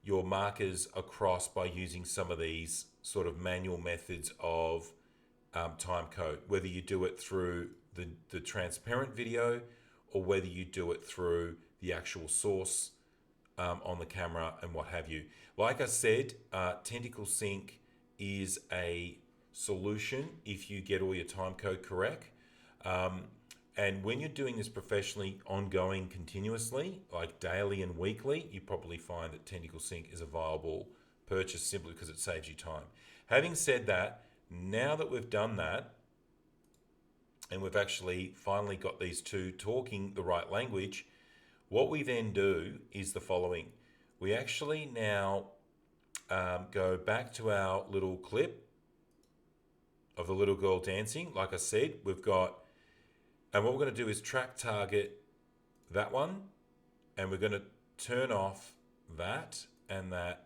Your markers across by using some of these sort of manual methods of time code, whether you do it through the transparent video or whether you do it through the actual source on the camera and what have you. Like I said, Tentacle Sync is a solution if you get all your time code correct. And when you're doing this professionally, ongoing, continuously, like daily and weekly, you probably find that Tentacle Sync is a viable purchase simply because it saves you time. Having said that, now that we've done that, and we've actually finally got these two talking the right language, what we then do is the following. We actually now go back to our little clip of the little girl dancing. Like I said, we've got, and what we're going to do is track target that one, and we're going to turn off that and that,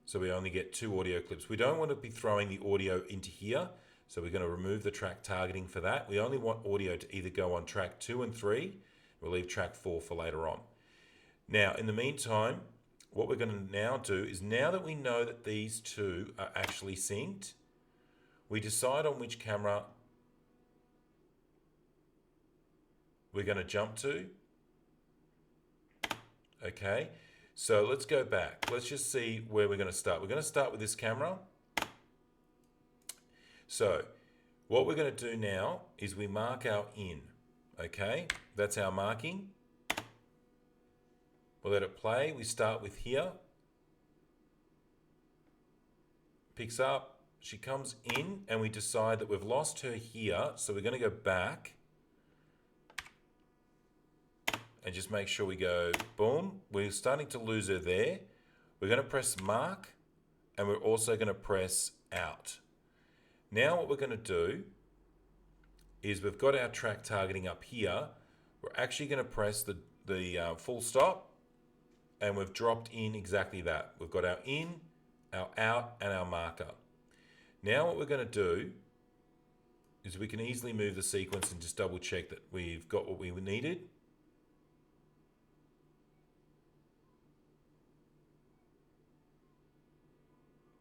so we only get two audio clips. We don't want to be throwing the audio into here, so we're going to remove the track targeting for that. We only want audio to either go on track 2 and 3. We'll leave track 4 for later on. Now, in the meantime, what we're going to now do is, now that we know that these two are actually synced, we decide on which camera we're going to jump to. Okay, so let's go back. Let's just see where we're going to start. We're going to start with this camera. So what we're going to do now is we mark our in. Okay, that's our marking. We'll let it play. We start with here. Picks up. She comes in, and we decide that we've lost her here. So we're going to go back and just make sure we go boom. We're starting to lose her there. We're going to press mark, and we're also going to press out. Now what we're going to do is, we've got our track targeting up here. We're actually going to press the full stop, and we've dropped in exactly that. We've got our in, our out, and our marker. Now what we're going to do is we can easily move the sequence and just double check that we've got what we needed.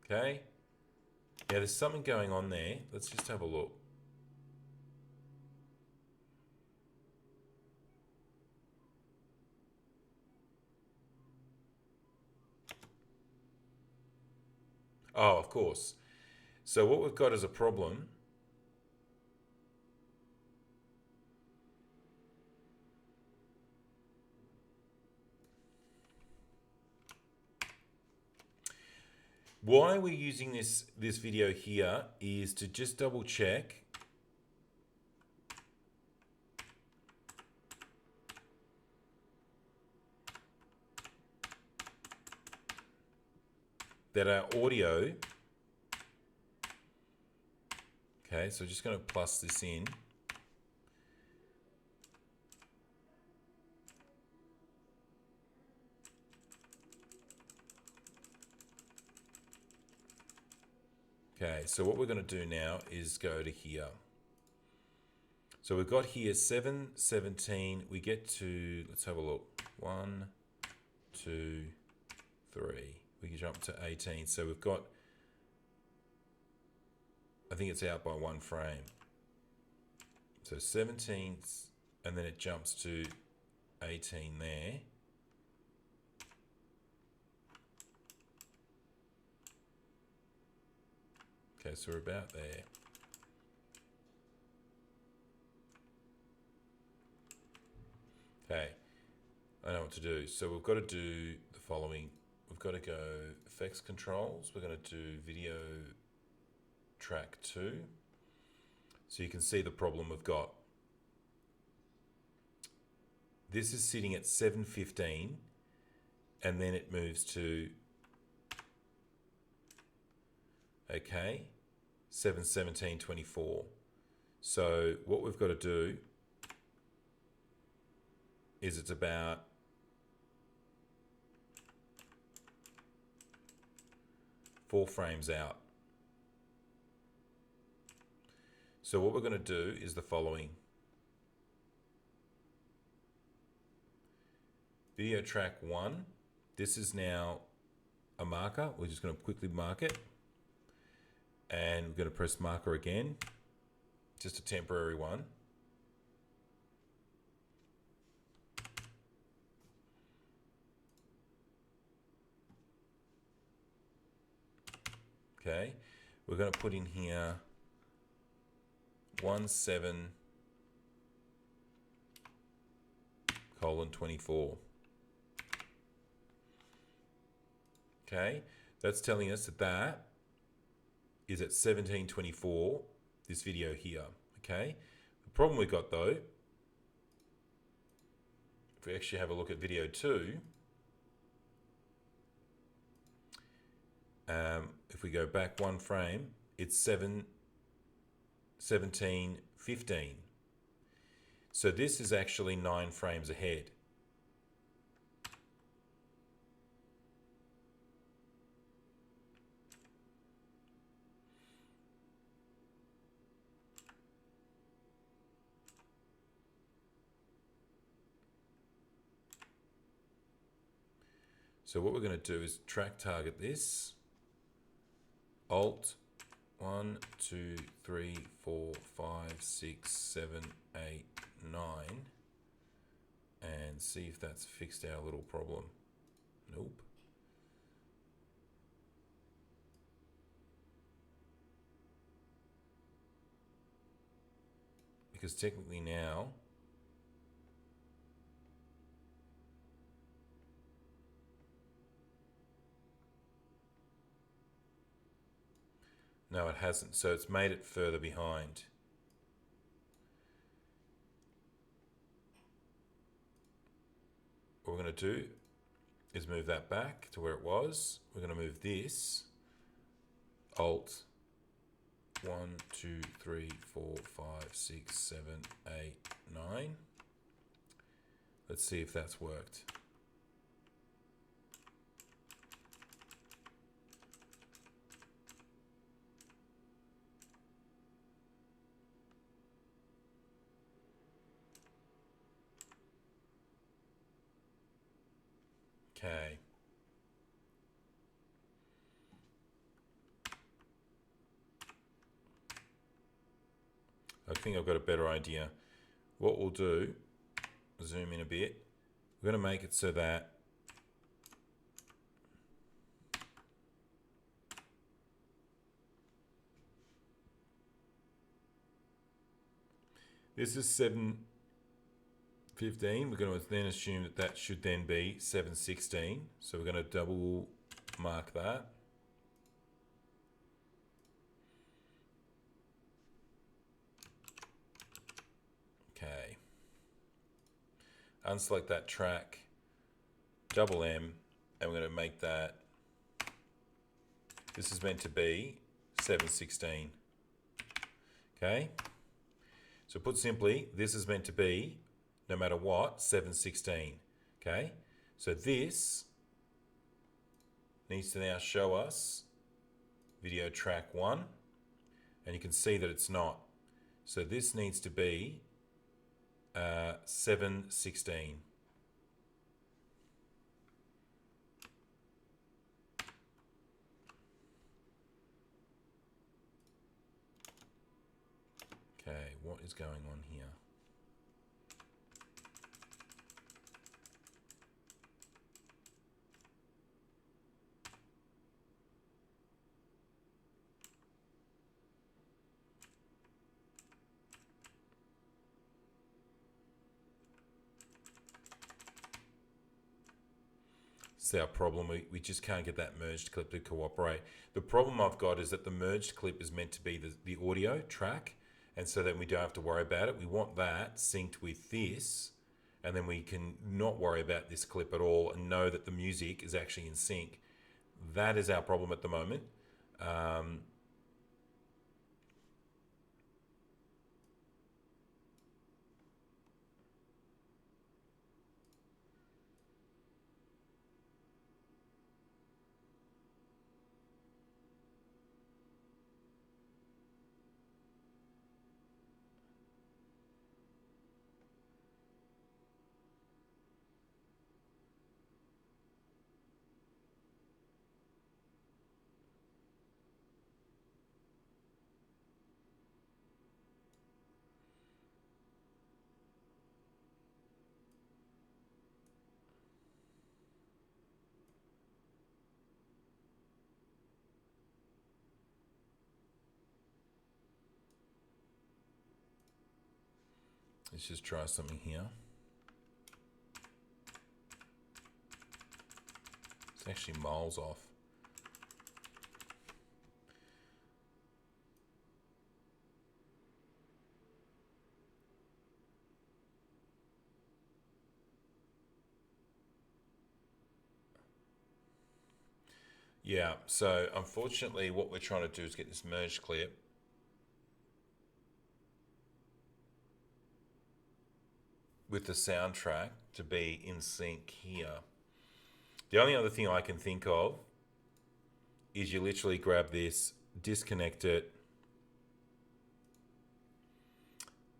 Okay. Now there's something going on there. Let's just have a look. Oh, of course. So what we've got is a problem. Why we're using this video here is to just double check that our audio, okay, so just going to plus this in. Okay, so what we're going to do now is go to here. So we've got here 7:17. We get to, let's have a look. 1, 2, 3. We can jump to 18. So we've got, I think it's out by 1 frame. So 17, and then it jumps to 18 there. Okay, so we're about there. Okay, I know what to do. So we've got to do the following. We've got to go effects controls. We're going to do video track 2. So you can see the problem we've got. This is sitting at 715 and then it moves to, okay, 717.24. So what we've got to do is it's about 4 frames out. So what we're going to do is the following. Video track 1, this is now a marker. We're just going to quickly mark it. And we're going to press marker again, just a temporary one. Okay, we're going to put in here 17:24. Okay, that's telling us that that is at 17:24, this video here. Okay, the problem we've got though, if we actually have a look at video 2, if we go back 1 frame, it's 17:15. So this is actually 9 frames ahead. So what we're going to do is track target this. Alt 1, 2, 3, 4, 5, 6, 7, 8, 9, and see if that's fixed our little problem. Nope. Because technically now, no, it hasn't. So it's made it further behind. What we're going to do is move that back to where it was. We're going to move this. Alt 1, 2, 3, 4, 5, 6, 7, 8, 9. Let's see if that's worked. Okay. I think I've got a better idea. What we'll do, zoom in a bit, we're going to make it so that this is 7:15. We're going to then assume that that should then be 7:16. So we're going to double mark that. Okay. Unselect that track, double M, and we're going to make that, this is meant to be 7:16. Okay. So put simply, this is meant to be, no matter what, 7:16. Okay, so this needs to now show us video track 1, and you can see that it's not. So this needs to be 7:16. what is going on here. It's our problem. We just can't get that merged clip to cooperate. The problem I've got is that the merged clip is meant to be the audio track, and so then we don't have to worry about it. We want that synced with this, and then we can not worry about this clip at all and know that the music is actually in sync. That is our problem at the moment. Let's just try something here. It's actually miles off. Yeah, so unfortunately what we're trying to do is get this merged clip with the soundtrack to be in sync here. The only other thing I can think of is you literally grab this, disconnect it,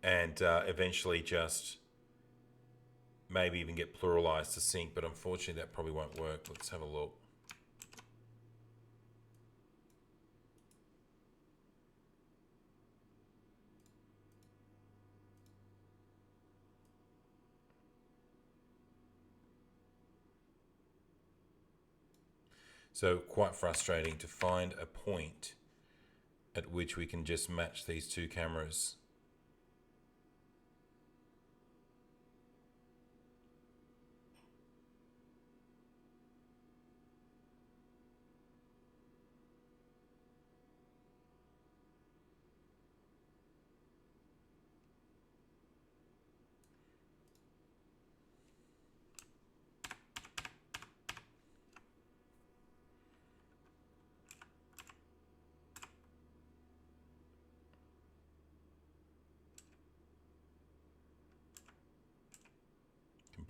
and eventually just maybe even get pluralized to sync, but unfortunately that probably won't work. Let's have a look. So quite frustrating to find a point at which we can just match these two cameras.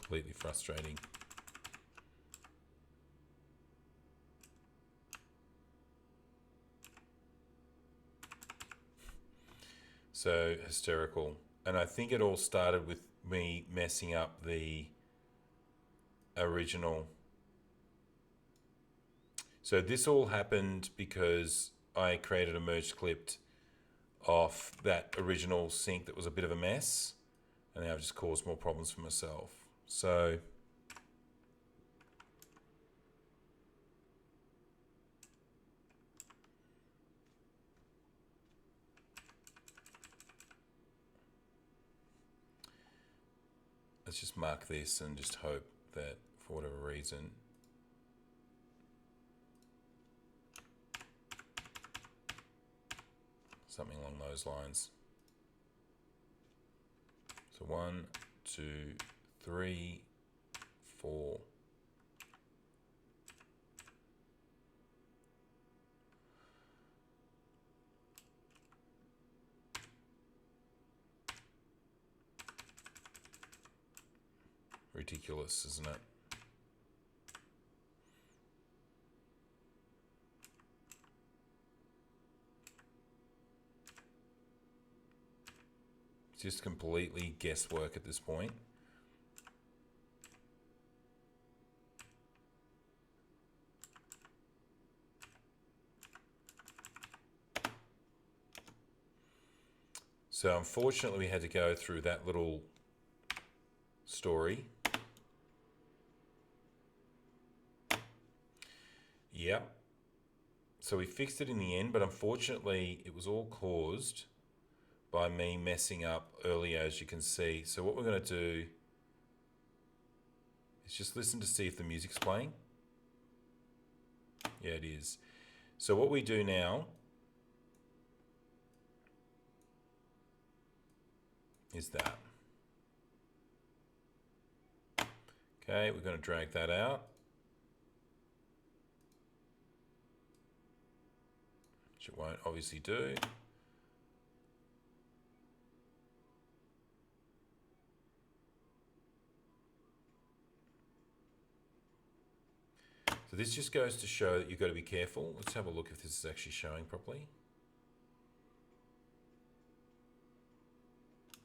Completely frustrating. So hysterical. And I think it all started with me messing up the original. So this all happened because I created a merged clip off that original sync that was a bit of a mess, and now I've just caused more problems for myself. So let's just mark this and just hope that for whatever reason something along those lines. So 1, 2, 3, 4. Ridiculous, isn't it? It's just completely guesswork at this point. So unfortunately we had to go through that little story. Yep. So we fixed it in the end, but unfortunately it was all caused by me messing up earlier, as you can see. So what we're going to do is just listen to see if the music's playing. Yeah, it is. So what we do now is that. Okay, we're going to drag that out. Which it won't obviously do. So this just goes to show that you've got to be careful. Let's have a look if this is actually showing properly.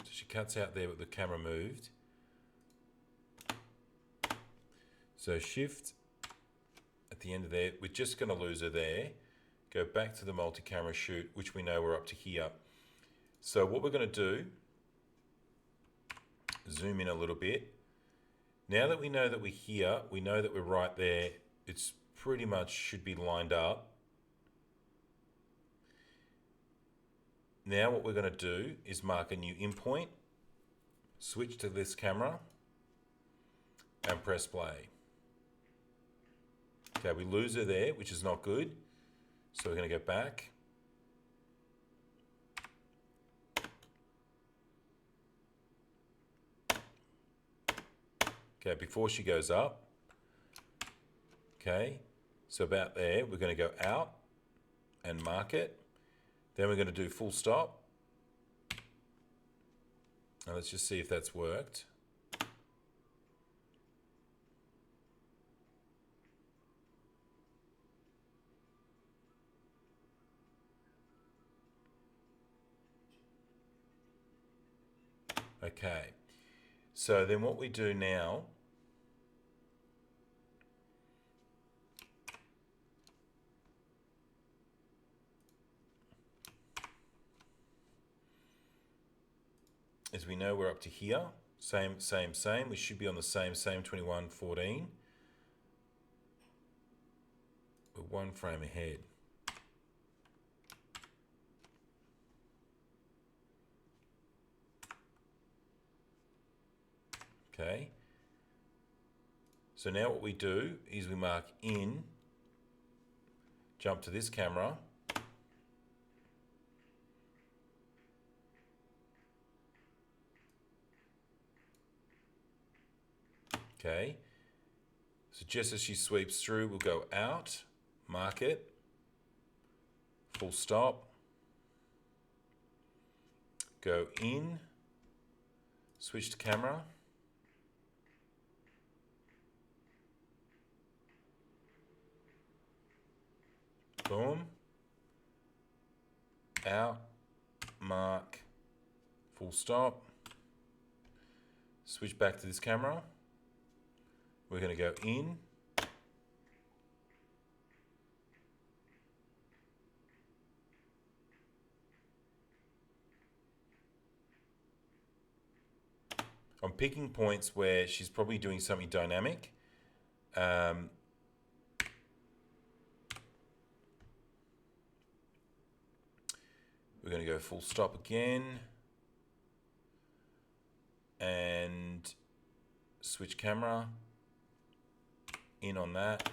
So she cuts out there with the camera moved. So shift at the end of there, we're just going to lose her there. Go back to the multi-camera shoot, which we know we're up to here. So what we're going to do, zoom in a little bit. Now that we know that we're here, we know that we're right there. It's pretty much should be lined up. Now what we're going to do is mark a new in point, switch to this camera, and press play. Okay, we lose her there, which is not good. So we're going to go back. Okay, before she goes up. Okay, so about there, we're going to go out and mark it. Then we're going to do full stop. Now let's just see if that's worked. Okay, so then what we do now is we know we're up to here. Same. We should be on the same 21:14. We're one frame ahead. Okay. So now what we do is we mark in, jump to this camera, okay. So just as she sweeps through, we'll go out, mark it, full stop, go in, switch to camera, boom, out, mark, full stop, switch back to this camera. We're going to go in, I'm picking points where she's probably doing something dynamic. We're going to go full stop again and switch camera, in on that.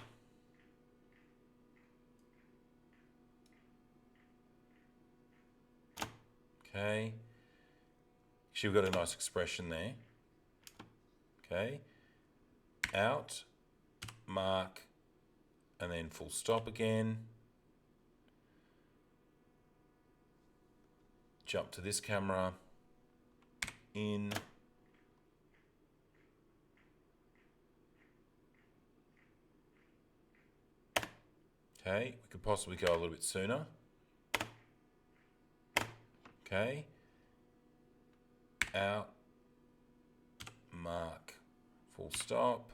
Okay. Actually, we've got a nice expression there. Okay. Out, mark, and then full stop again. Jump to this camera, in. Okay, we could possibly go a little bit sooner. Okay. Out, mark, full stop,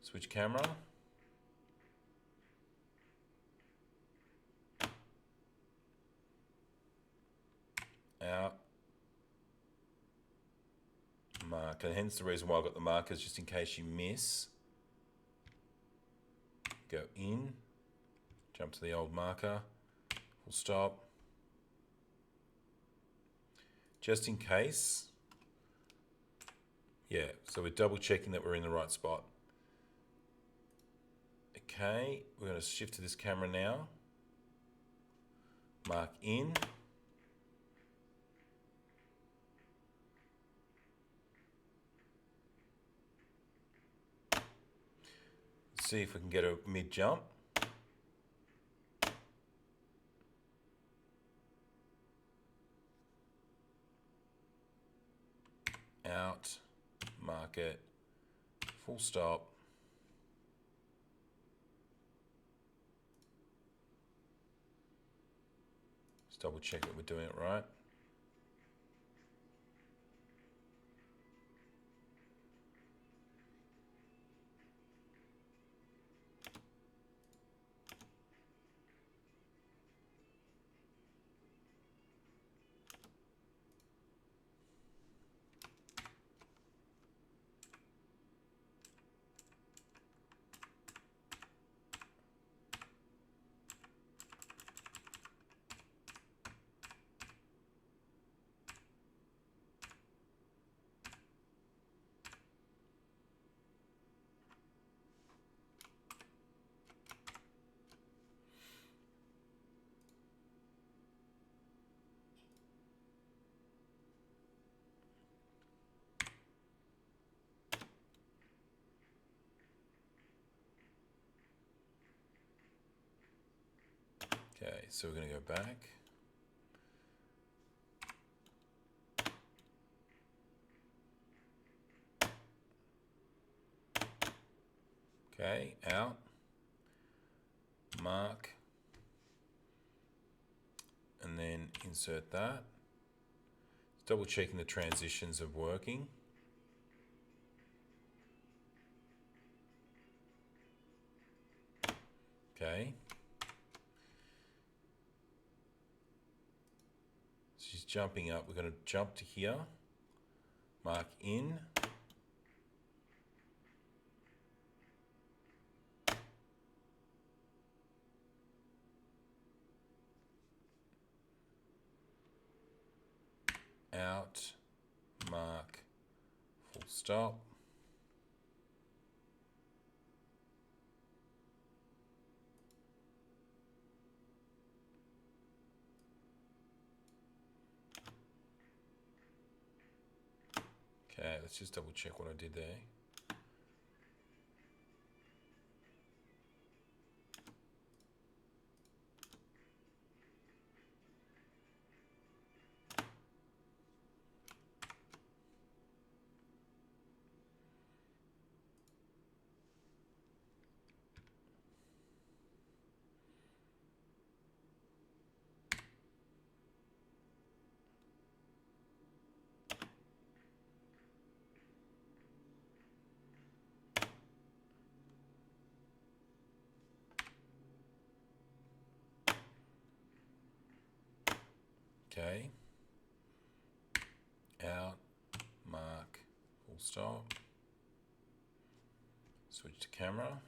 switch camera. marker. And hence the reason why I've got the markers, just in case you miss. Go in, jump to the old marker, full stop. Just in case. Yeah, so we're double checking that we're in the right spot. Okay, we're going to shift to this camera now. Mark in. See if we can get a mid jump. Out, mark it, full stop. Just double check that we're doing it right. Okay, so we're going to go back. Okay, out, mark, and then insert that. Double checking the transitions are working. Okay. She's jumping up. We're going to jump to here, mark in. Out, mark, full stop. Okay, let's just double check what I did there. Okay, out, mark, full stop, switch to camera.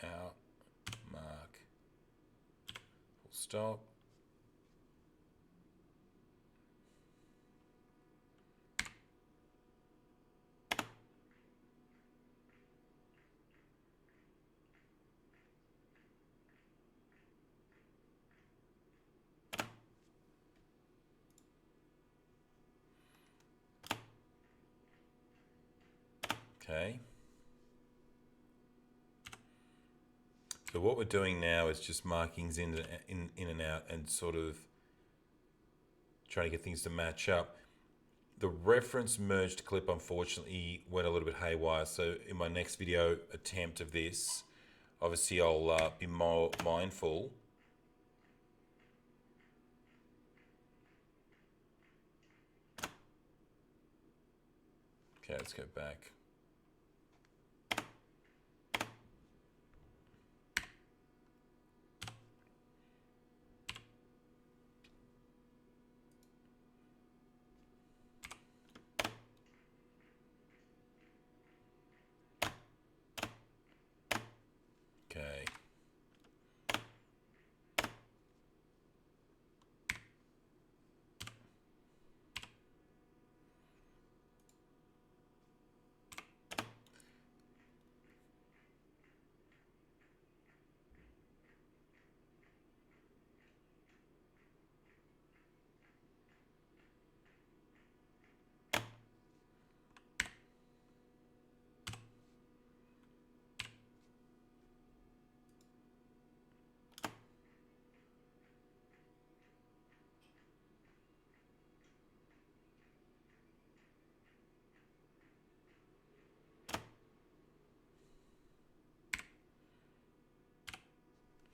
Out, mark, full stop. Okay. So what we're doing now is just markings in and out and sort of trying to get things to match up. The reference merged clip unfortunately went a little bit haywire. So in my next video attempt of this, obviously I'll be more mindful. Okay, let's go back. Okay.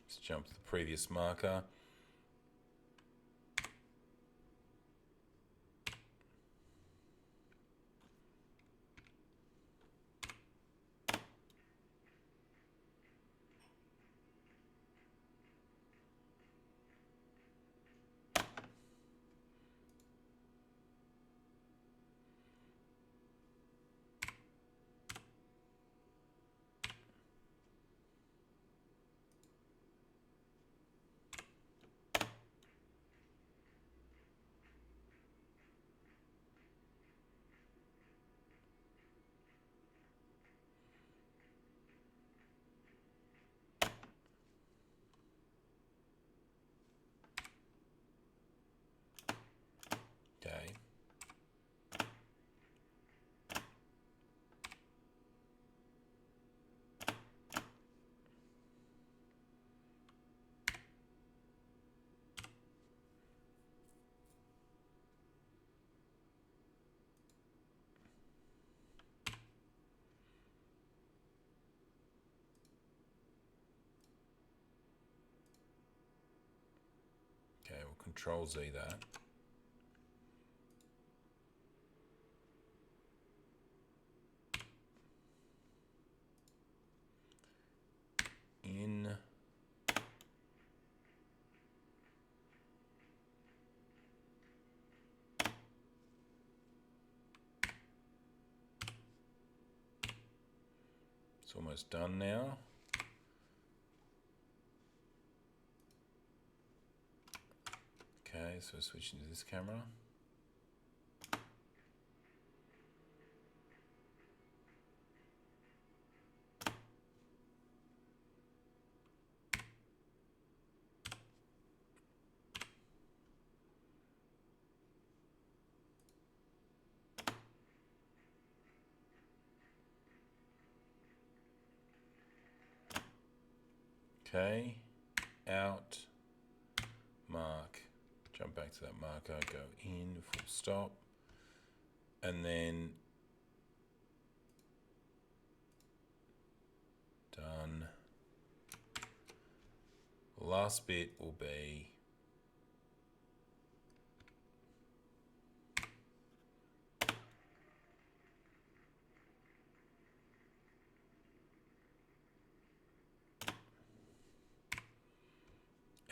Let's jump to the previous marker. Okay. Okay, we'll Control Z that. In. It's almost done now. Okay, so switching to this camera. Okay, out, mark, jump back to that marker, go in, full stop, and then done. Last bit will be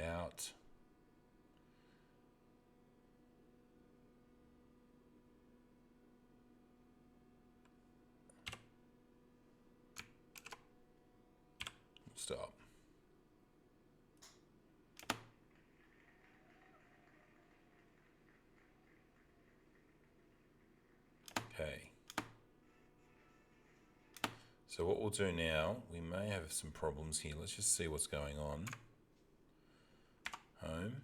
out, stop. Okay. So what we'll do now, we may have some problems here. Let's just see what's going on. Home.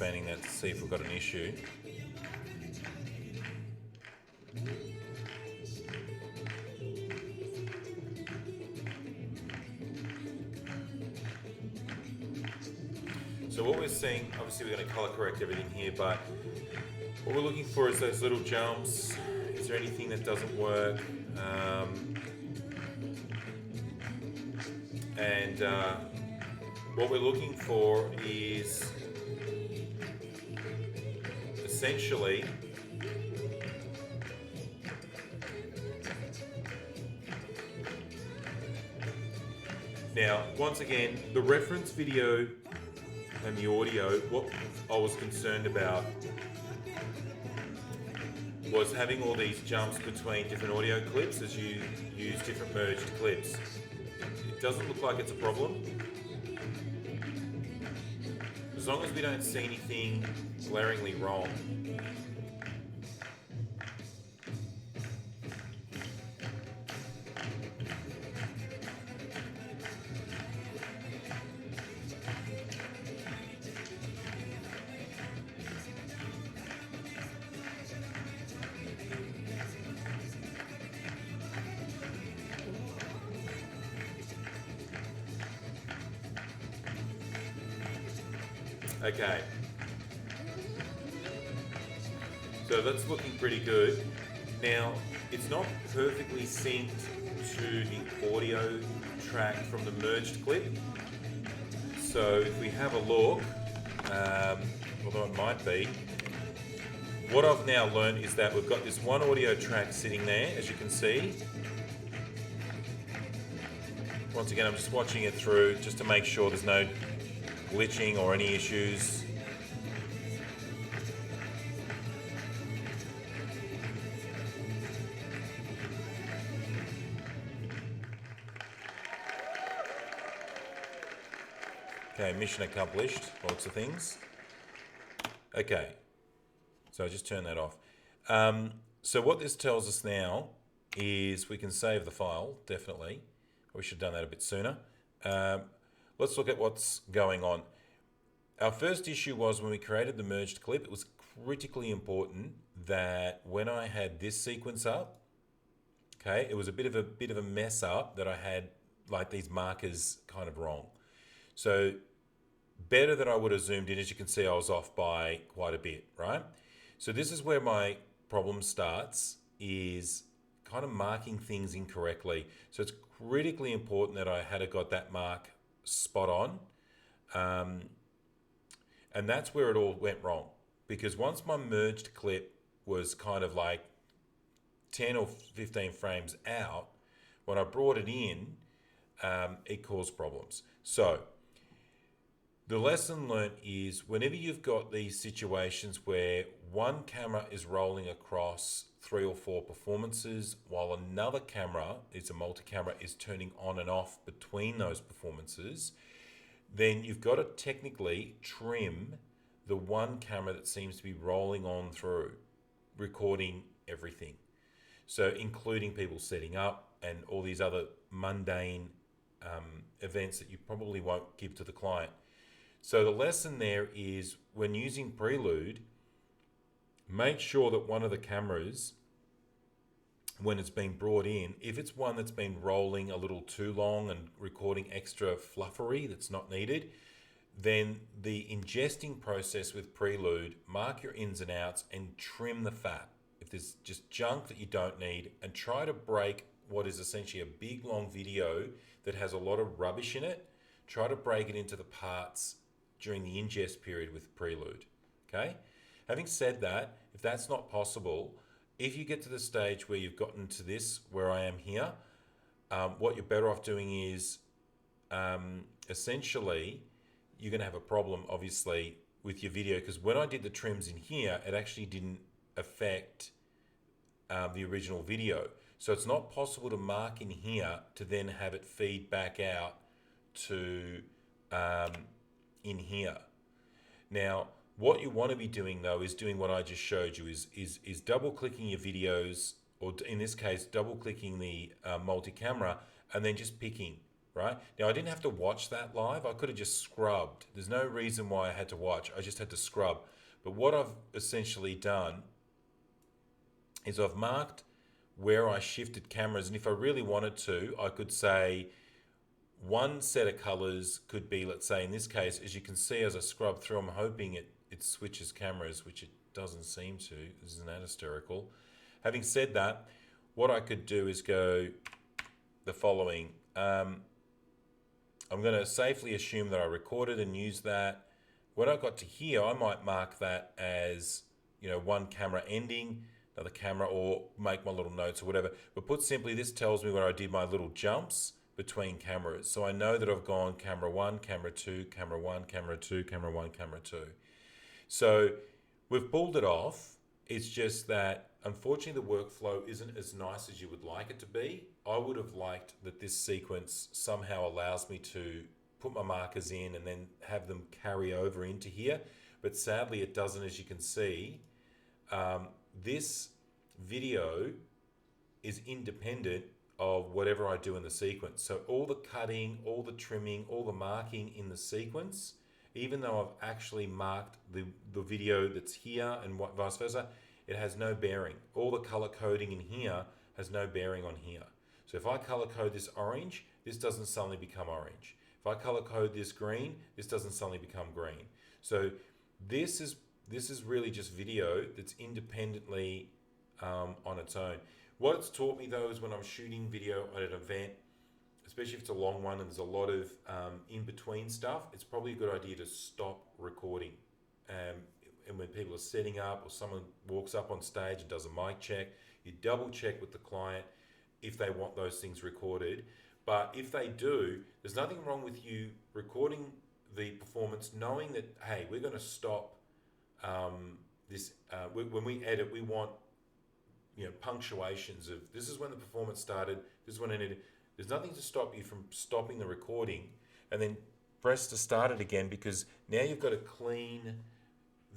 expanding that to see if we've got an issue. So what we're seeing, obviously we're going to color correct everything here, but what we're looking for is those little jumps. Is there anything that doesn't work? What we're looking for is essentially now, once again, the reference video and the audio, what I was concerned about was having all these jumps between different audio clips as you use different merged clips. It doesn't look like it's a problem. As long as we don't see anything glaringly wrong. Okay, so that's looking pretty good. Now, it's not perfectly synced to the audio track from the merged clip. So if we have a look, although it might be, what I've now learned is that we've got this one audio track sitting there, as you can see. Once again, I'm just watching it through just to make sure there's no glitching or any issues. Okay, mission accomplished, lots of things. Okay, so I just turn that off. So what this tells us now is we can save the file, definitely. We should have done that a bit sooner. Let's look at what's going on. Our first issue was when we created the merged clip, it was critically important that when I had this sequence up, okay, it was a bit of a mess up that I had like these markers kind of wrong. So better that I would have zoomed in. As you can see, I was off by quite a bit, right? So this is where my problem starts, is kind of marking things incorrectly. So it's critically important that I had got that mark spot on. And that's where it all went wrong, because once my merged clip was kind of like 10 or 15 frames out, when I brought it in, it caused problems. So the lesson learned is whenever you've got these situations where one camera is rolling across 3 or 4 performances while another camera, it's a multi-camera, is turning on and off between those performances, then you've got to technically trim the one camera that seems to be rolling on through, recording everything. So including people setting up and all these other mundane events that you probably won't give to the client. So the lesson there is when using Prelude, make sure that one of the cameras, when it's been brought in, if it's one that's been rolling a little too long and recording extra fluffery that's not needed, then the ingesting process with Prelude, mark your ins and outs and trim the fat. If there's just junk that you don't need, and try to break what is essentially a big long video that has a lot of rubbish in it, try to break it into the parts during the ingest period with Prelude, okay? Having said that, if that's not possible, if you get to the stage where you've gotten to this, where I am here, what you're better off doing is essentially you're going to have a problem, obviously, with your video, because when I did the trims in here, it actually didn't affect the original video. So it's not possible to mark in here to then have it feed back out to in here. Now, what you want to be doing though is doing what I just showed you, is double clicking your videos, or in this case, double clicking the multi-camera, and then just picking. right? Now, I didn't have to watch that live. I could have just scrubbed. There's no reason why I had to watch. I just had to scrub. But what I've essentially done is I've marked where I shifted cameras. And if I really wanted to, I could say one set of colors could be, let's say in this case, as you can see as I scrub through, I'm hoping it switches cameras, which it doesn't seem to. Isn't that hysterical? Having said that, what I could do is go the following. I'm going to safely assume that I recorded and used that. When I got to here, I might mark that as, one camera ending, another camera, or make my little notes or whatever. But put simply, this tells me where I did my little jumps between cameras. So I know that I've gone camera 1, camera 2, camera 1, camera 2, camera 1, camera 2. So we've pulled it off. It's just that, unfortunately, the workflow isn't as nice as you would like it to be. I would have liked that this sequence somehow allows me to put my markers in and then have them carry over into here. But sadly, it doesn't, as you can see. This video is independent of whatever I do in the sequence. So all the cutting, all the trimming, all the marking in the sequence, even though I've actually marked the video that's here and vice versa, it has no bearing. All the color coding in here has no bearing on here. So if I color code this orange, this doesn't suddenly become orange. If I color code this green, this doesn't suddenly become green. So this is really just video that's independently on its own. What it's taught me though is when I'm shooting video at an event, especially if it's a long one and there's a lot of in-between stuff, it's probably a good idea to stop recording. And when people are setting up or someone walks up on stage and does a mic check, you double check with the client if they want those things recorded. But if they do, there's nothing wrong with you recording the performance, knowing that, hey, we're going to stop this. When we edit, we want punctuations of this is when the performance started, this is when it ended. There's nothing to stop you from stopping the recording and then press to start it again, because now you've got a clean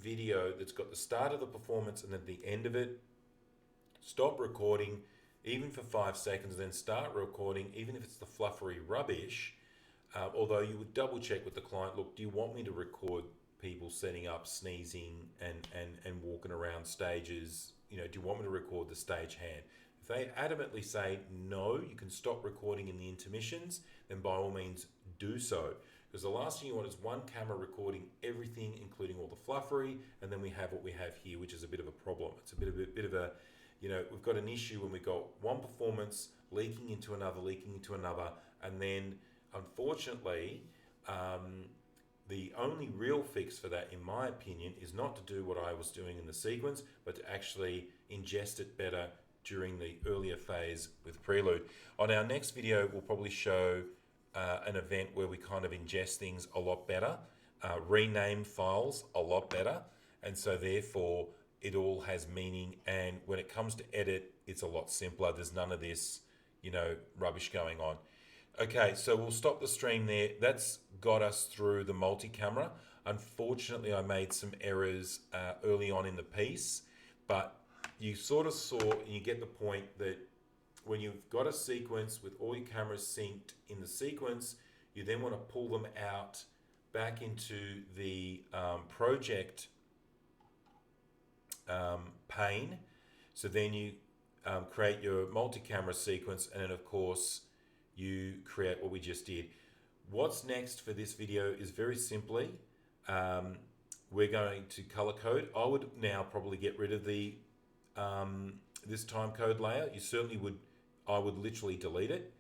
video that's got the start of the performance and then the end of it. Stop recording even for 5 seconds, then start recording even if it's the fluffery rubbish, although you would double check with the client, look, do you want me to record people setting up, sneezing and walking around stages? Do you want me to record the stage hand? If they adamantly say no, you can stop recording in the intermissions, then by all means do so. Because the last thing you want is one camera recording everything, including all the fluffery, and then we have what we have here, which is a bit of a problem. It's a bit of a we've got an issue when we got one performance leaking into another, and then unfortunately, the only real fix for that, in my opinion, is not to do what I was doing in the sequence, but to actually ingest it better during the earlier phase with Prelude. On our next video, we'll probably show an event where we kind of ingest things a lot better, rename files a lot better, and so therefore it all has meaning, and when it comes to edit, it's a lot simpler. There's none of this, rubbish going on. Okay, so we'll stop the stream there. That's got us through the multi-camera. Unfortunately, I made some errors early on in the piece, but you sort of saw and you get the point that when you've got a sequence with all your cameras synced in the sequence, you then want to pull them out back into the project pane. So then you create your multi-camera sequence, and then of course you create what we just did. What's next for this video is very simply, we're going to color code. I would now probably get rid of the this time code layer. You certainly would. I would literally delete it.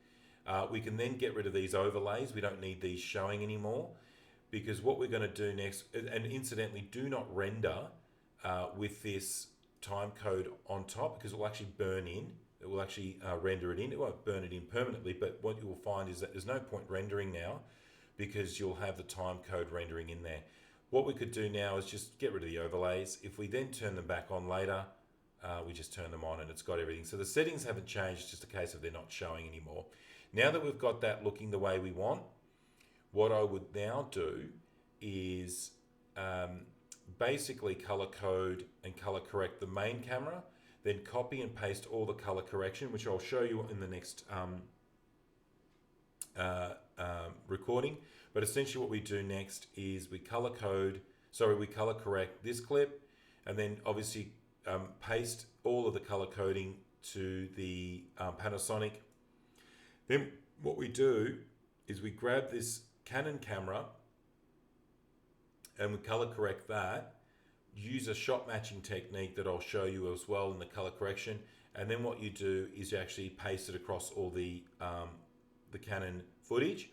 We can then get rid of these overlays. We don't need these showing anymore, because what we're going to do next, and incidentally, do not render with this time code on top, because it will actually burn in. It will actually render it in. It won't burn it in permanently, but what you will find is that there's no point rendering now, because you'll have the time code rendering in there. What we could do now is just get rid of the overlays. If we then turn them back on later, we just turn them on and it's got everything. So the settings haven't changed, it's just a case of they're not showing anymore. Now that we've got that looking the way we want, what I would now do is basically color code and color correct the main camera, then copy and paste all the color correction, which I'll show you in the next recording. But essentially what we do next is we color correct this clip, and then obviously paste all of the color coding to the Panasonic. Then what we do is we grab this Canon camera and we color correct that, use a shot matching technique that I'll show you as well in the color correction, and then what you do is you actually paste it across all the Canon footage,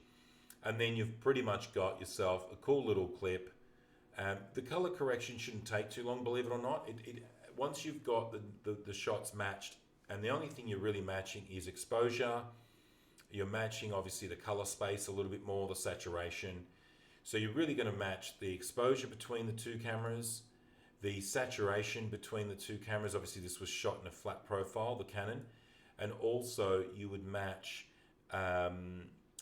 and then you've pretty much got yourself a cool little clip. The color correction shouldn't take too long, believe it or not. Once you've got the shots matched, and the only thing you're really matching is exposure, you're matching obviously the color space a little bit more, the saturation. So you're really going to match the exposure between the two cameras, the saturation between the two cameras. Obviously this was shot in a flat profile, the Canon, and also you would match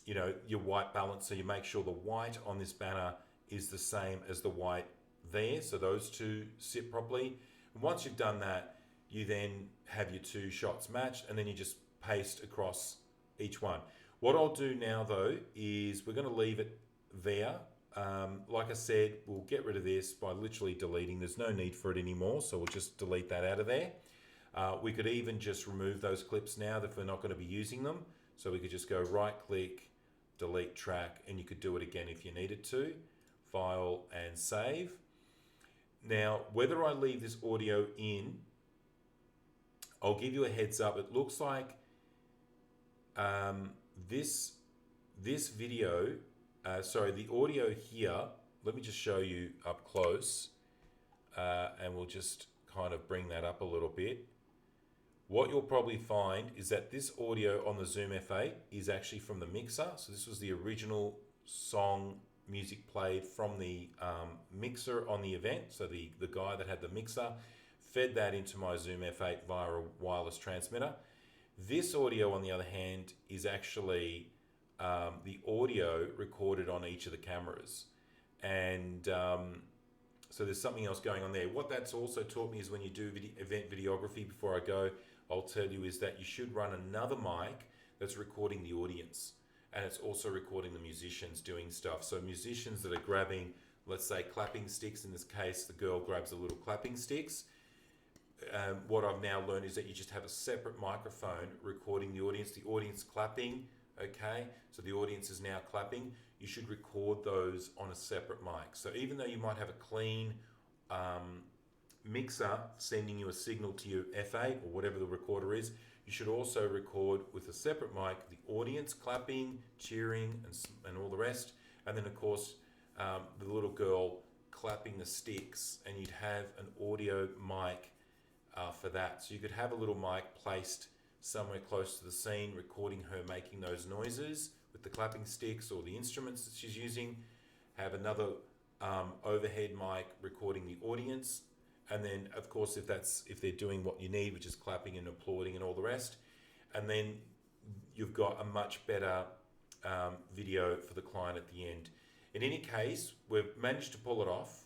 your white balance, so you make sure the white on this banner is the same as the white there, so those two sit properly. And once you've done that, you then have your two shots matched, and then you just paste across each one. What I'll do now though is we're going to leave it there. Like I said, we'll get rid of this by literally deleting. There's no need for it anymore, so we'll just delete that out of there. We could even just remove those clips now if we're not going to be using them. So we could just go right click, delete track, and you could do it again if you needed to. File and save. Now, whether I leave this audio in, I'll give you a heads up. It looks like this video, the audio here, let me just show you up close, and we'll just kind of bring that up a little bit. What you'll probably find is that this audio on the Zoom F8 is actually from the mixer. So this was the original song music played from the mixer on the event. So the guy that had the mixer fed that into my Zoom F8 via a wireless transmitter. This audio, on the other hand, is actually the audio recorded on each of the cameras. And so there's something else going on there. What that's also taught me is when you do event videography, before I go, I'll tell you is that you should run another mic that's recording the audience, and it's also recording the musicians doing stuff. So musicians that are grabbing, let's say, clapping sticks, in this case the girl grabs a little clapping sticks. What I've now learned is that you just have a separate microphone recording the audience clapping, okay? So the audience is now clapping. You should record those on a separate mic. So even though you might have a clean mixer sending you a signal to your F8 or whatever the recorder is, you should also record with a separate mic the audience clapping, cheering, and all the rest. And then of course the little girl clapping the sticks, and you'd have an audio mic for that. So you could have a little mic placed somewhere close to the scene, recording her making those noises with the clapping sticks or the instruments that she's using. Have another overhead mic recording the audience. And then of course if they're doing what you need, which is clapping and applauding and all the rest. And then you've got a much better video for the client at the end. In any case, we've managed to pull it off,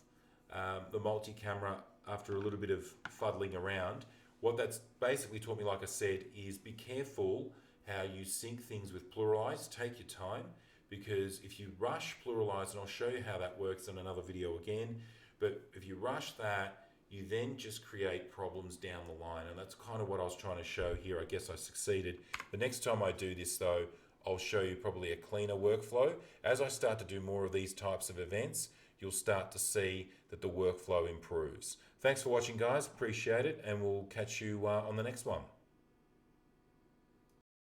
the multi-camera, after a little bit of fuddling around. What that's basically taught me, like I said, is be careful how you sync things with pluralize. Take your time, because if you rush pluralize, and I'll show you how that works in another video again, but if you rush that, you then just create problems down the line, and that's kind of what I was trying to show here. I guess I succeeded. The next time I do this though, I'll show you probably a cleaner workflow. As I start to do more of these types of events, you'll start to see that the workflow improves. Thanks for watching, guys. Appreciate it, and we'll catch you on the next one.